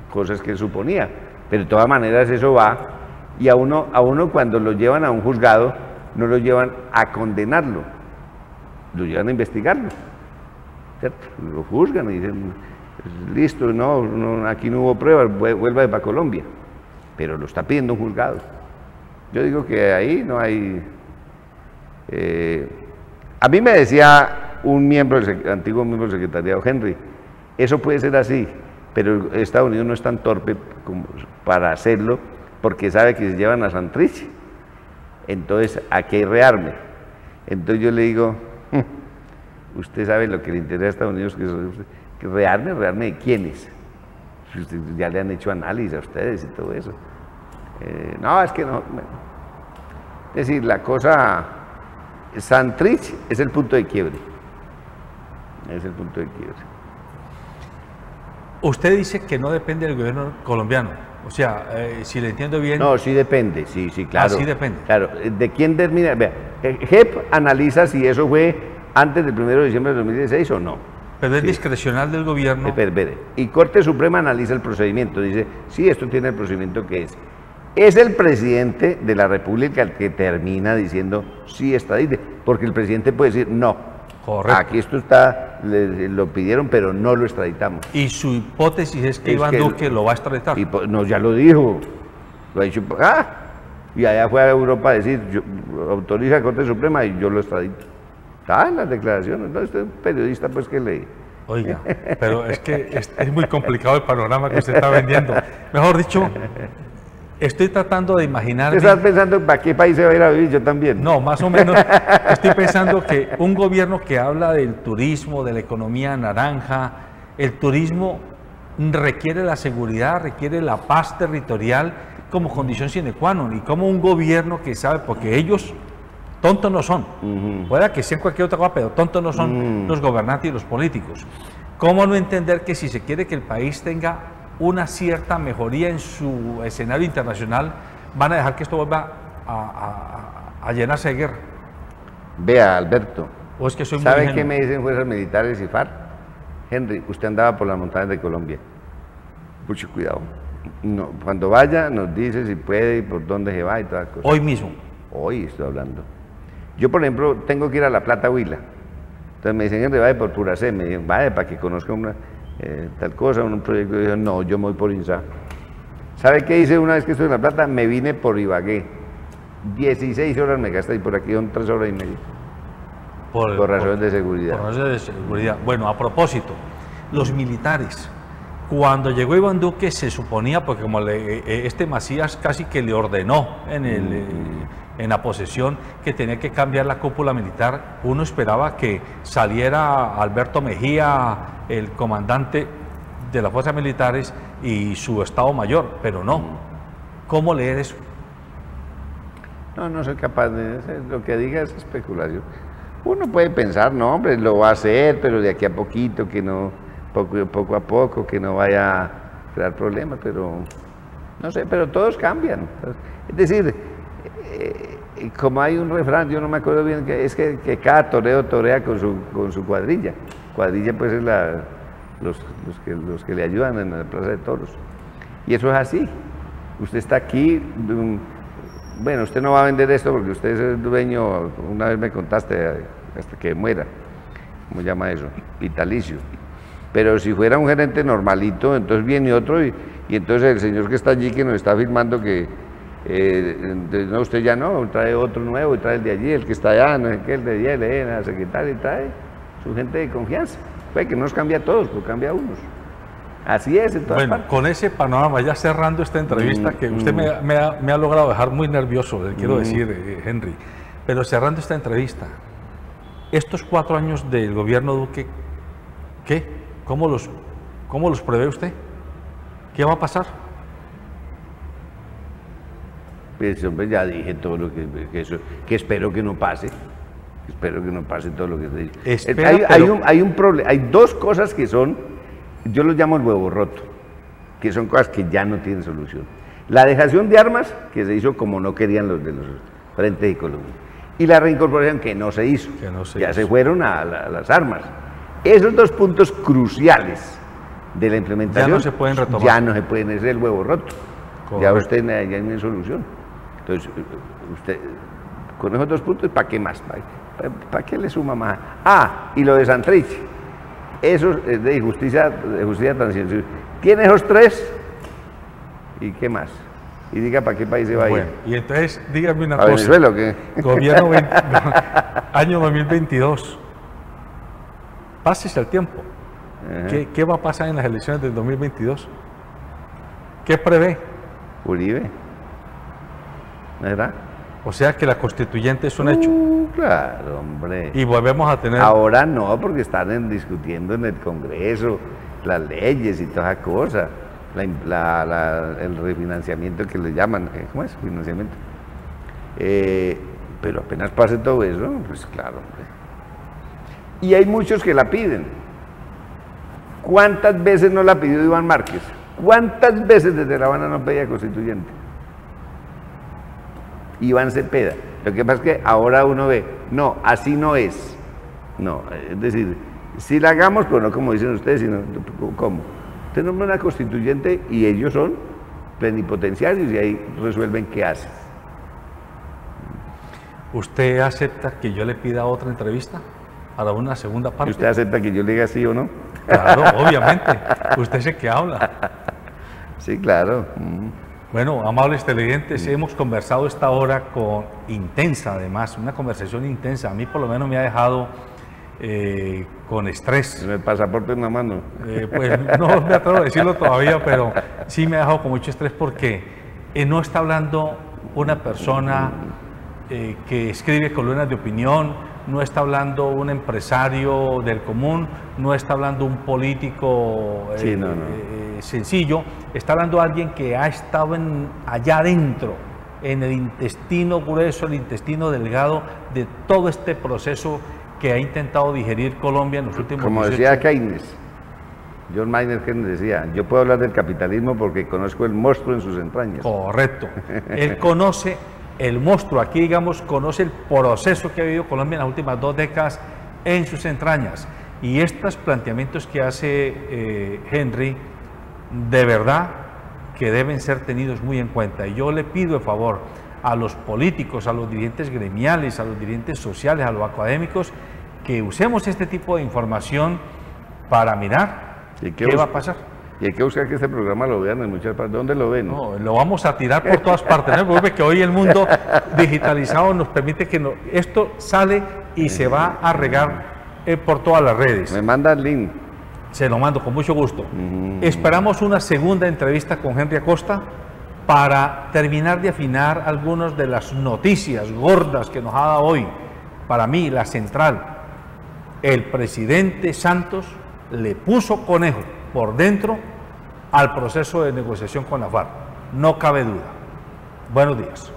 cosas que suponía, pero de todas maneras eso va, y a uno cuando lo llevan a un juzgado, no lo llevan a condenarlo, lo llevan a investigarlo, ¿cierto? Lo juzgan y dicen, listo, no, aquí no hubo pruebas, vuelva para Colombia, pero lo está pidiendo un juzgado. Yo digo que ahí no hay... a mí me decía un antiguo miembro del secretariado, Henry, eso puede ser así, pero Estados Unidos no es tan torpe como para hacerlo, porque sabe que se llevan a Santrich, entonces aquí hay rearme. Entonces yo le digo, usted sabe lo que le interesa a Estados Unidos, que rearme de quiénes, ya le han hecho análisis a ustedes y todo eso. No, es que no. Es decir, la cosa, Santrich es el punto de quiebre. Es el punto de quiebre. Usted dice que no depende del gobierno colombiano. O sea, si le entiendo bien... No, sí depende, sí, claro. Sí depende. Claro, ¿de quién termina? Vea, JEP analiza si eso fue antes del 1 de diciembre de 2016 o no. Pero es discrecional del gobierno. Y Corte Suprema analiza el procedimiento, dice, sí, esto tiene el procedimiento que es. Es el presidente de la República el que termina diciendo, sí, extradite, porque el presidente puede decir, no, correcto, aquí esto está, lo pidieron, pero no lo extraditamos. Y su hipótesis es que Iván Duque lo va a extraditar. Y, no, ya lo dijo, lo ha dicho, y allá fue a Europa a decir, autoriza a Corte Suprema y yo lo extradito. Está en las declaraciones, no, este periodista pues que leí. Oiga, pero es que es muy complicado el panorama que usted está vendiendo. Mejor dicho, estoy tratando de imaginar... ¿Estás pensando para qué país se va a ir a vivir? Yo también. No, más o menos estoy pensando que un gobierno que habla del turismo, de la economía naranja, el turismo requiere la seguridad, requiere la paz territorial como condición sine qua non, y como un gobierno que sabe, porque ellos tontos no son, pueda que sean cualquier otra cosa, pero tontos no son los gobernantes y los políticos. ¿Cómo no entender que si se quiere que el país tenga una cierta mejoría en su escenario internacional, van a dejar que esto vuelva a llenarse de guerra? Vea, Alberto, ¿O es que soy muy ¿sabe ingenuo? qué me dicen fuerzas militares y FARC? Henry, usted andaba por las montañas de Colombia, mucho cuidado. No, cuando vaya nos dice si puede y por dónde se va y todas las cosas. Hoy mismo. Hoy estoy hablando. Yo, por ejemplo, tengo que ir a La Plata, Huila. Entonces me dicen, Henry, vaya por Puracé. Me dicen, vaya para que conozca una tal cosa, un proyecto. Y yo, no, yo me voy por INSA. ¿Sabe qué hice una vez que estoy en La Plata? Me vine por Ibagué. 16 horas me gasté y por aquí son 3 horas y media. por razones de seguridad. Por razones de seguridad. Bueno, a propósito, los militares, cuando llegó Iván Duque se suponía, porque como este Macías casi que le ordenó en la posesión que tenía que cambiar la cúpula militar, uno esperaba que saliera Alberto Mejía, el comandante de las fuerzas militares, y su Estado Mayor, pero no. ¿Cómo leer eso? No soy capaz de... Lo que diga es especulación. Uno puede pensar, no, hombre, lo va a hacer, pero de aquí a poquito, que no, poco a poco, que no vaya a crear problemas, pero no sé, pero todos cambian. Es decir, como hay un refrán, yo no me acuerdo bien, que es que cada torero torea con su cuadrilla. Cuadrilla pues es los que le ayudan en la plaza de toros. Y eso es así. Usted está aquí, bueno, usted no va a vender esto porque usted es el dueño, una vez me contaste, hasta que muera, ¿cómo se llama eso? Vitalicio. Pero si fuera un gerente normalito, entonces viene otro y entonces el señor que está allí, que nos está firmando que no, usted ya no, trae otro nuevo y trae el de allí, el que está allá, no sé qué, el de allí, la secretaria, y trae su gente de confianza. Puede que no nos cambie a todos, pero cambia a unos. Así es, en todas partes. Con ese panorama, ya cerrando esta entrevista, que usted me ha logrado dejar muy nervioso, le quiero decir, Henry, pero cerrando esta entrevista, estos 4 años del gobierno Duque, ¿qué? ¿Cómo los prevé usted? ¿Qué va a pasar? Pues hombre, ya dije todo lo que espero que no pase. Espero que no pase todo lo que se dice. Hay un problema, hay dos cosas que son, yo los llamo el huevo roto, que son cosas que ya no tienen solución. La dejación de armas, que se hizo como no querían los de los frentes y columnas, y la reincorporación, que no se hizo. Se fueron a las armas. Esos dos puntos cruciales de la implementación ya no se pueden retomar. Ya no se pueden, es el huevo roto. Correcto. Ya usted ya no hay solución. Entonces, usted, con esos dos puntos, ¿para qué más? ¿Para qué le suma más? Y lo de Santrich, eso es de justicia transicional. Tiene esos 3, ¿y qué más? Y diga para qué país se va a ir. Y entonces, dígame una cosa. ¿A Venezuela o qué? Gobierno año 2022. Pásese el tiempo. ¿Qué va a pasar en las elecciones del 2022? ¿Qué prevé? Uribe. ¿Verdad? O sea que la constituyente es un hecho. Claro, hombre. Y volvemos a tener... Ahora no, porque están discutiendo en el Congreso las leyes y toda esa cosa. El refinanciamiento que le llaman. ¿Cómo es? Financiamiento. Pero apenas pase todo eso, pues claro, hombre. Y hay muchos que la piden. ¿Cuántas veces no la pidió Iván Márquez? ¿Cuántas veces desde La Habana no pedía constituyente? Iván Cepeda. Lo que pasa es que ahora uno ve, no, así no es. No, es decir, si la hagamos, pero no como dicen ustedes, sino ¿cómo? Usted nombra una constituyente y ellos son plenipotenciarios y ahí resuelven qué hacen. ¿Usted acepta que yo le pida otra entrevista? Para una segunda parte. ¿Usted acepta que yo le diga sí o no? Claro, obviamente. Usted es el que habla. Sí, claro. Bueno, amables televidentes, hemos conversado esta hora intensa, además, una conversación intensa. A mí por lo menos me ha dejado con estrés. ¿El pasaporte en la mano? Pues no me atrevo a decirlo todavía, pero sí me ha dejado con mucho estrés porque no está hablando una persona que escribe columnas de opinión, no está hablando un empresario del común, no está hablando un político sencillo, está hablando alguien que ha estado allá adentro, en el intestino grueso, el intestino delgado de todo este proceso que ha intentado digerir Colombia en los últimos años. Como decía Keynes, John Maynard Keynes decía, yo puedo hablar del capitalismo porque conozco el monstruo en sus entrañas. Correcto. Él conoce el monstruo, aquí digamos, conoce el proceso que ha vivido Colombia en las últimas 2 décadas en sus entrañas. Y estos planteamientos que hace Henry, de verdad que deben ser tenidos muy en cuenta. Y yo le pido de favor a los políticos, a los dirigentes gremiales, a los dirigentes sociales, a los académicos, que usemos este tipo de información para mirar qué va a pasar. Y hay que buscar que este programa lo vean en muchas partes. ¿Dónde lo ven? No, lo vamos a tirar por todas partes. ¿No? Porque hoy el mundo digitalizado nos permite que esto sale y se va a regar por todas las redes. Me manda el link. Se lo mando con mucho gusto. Esperamos una segunda entrevista con Henry Acosta para terminar de afinar algunas de las noticias gordas que nos ha dado hoy. Para mí, la central, el presidente Santos le puso conejo por dentro al proceso de negociación con la FARC. No cabe duda. Buenos días.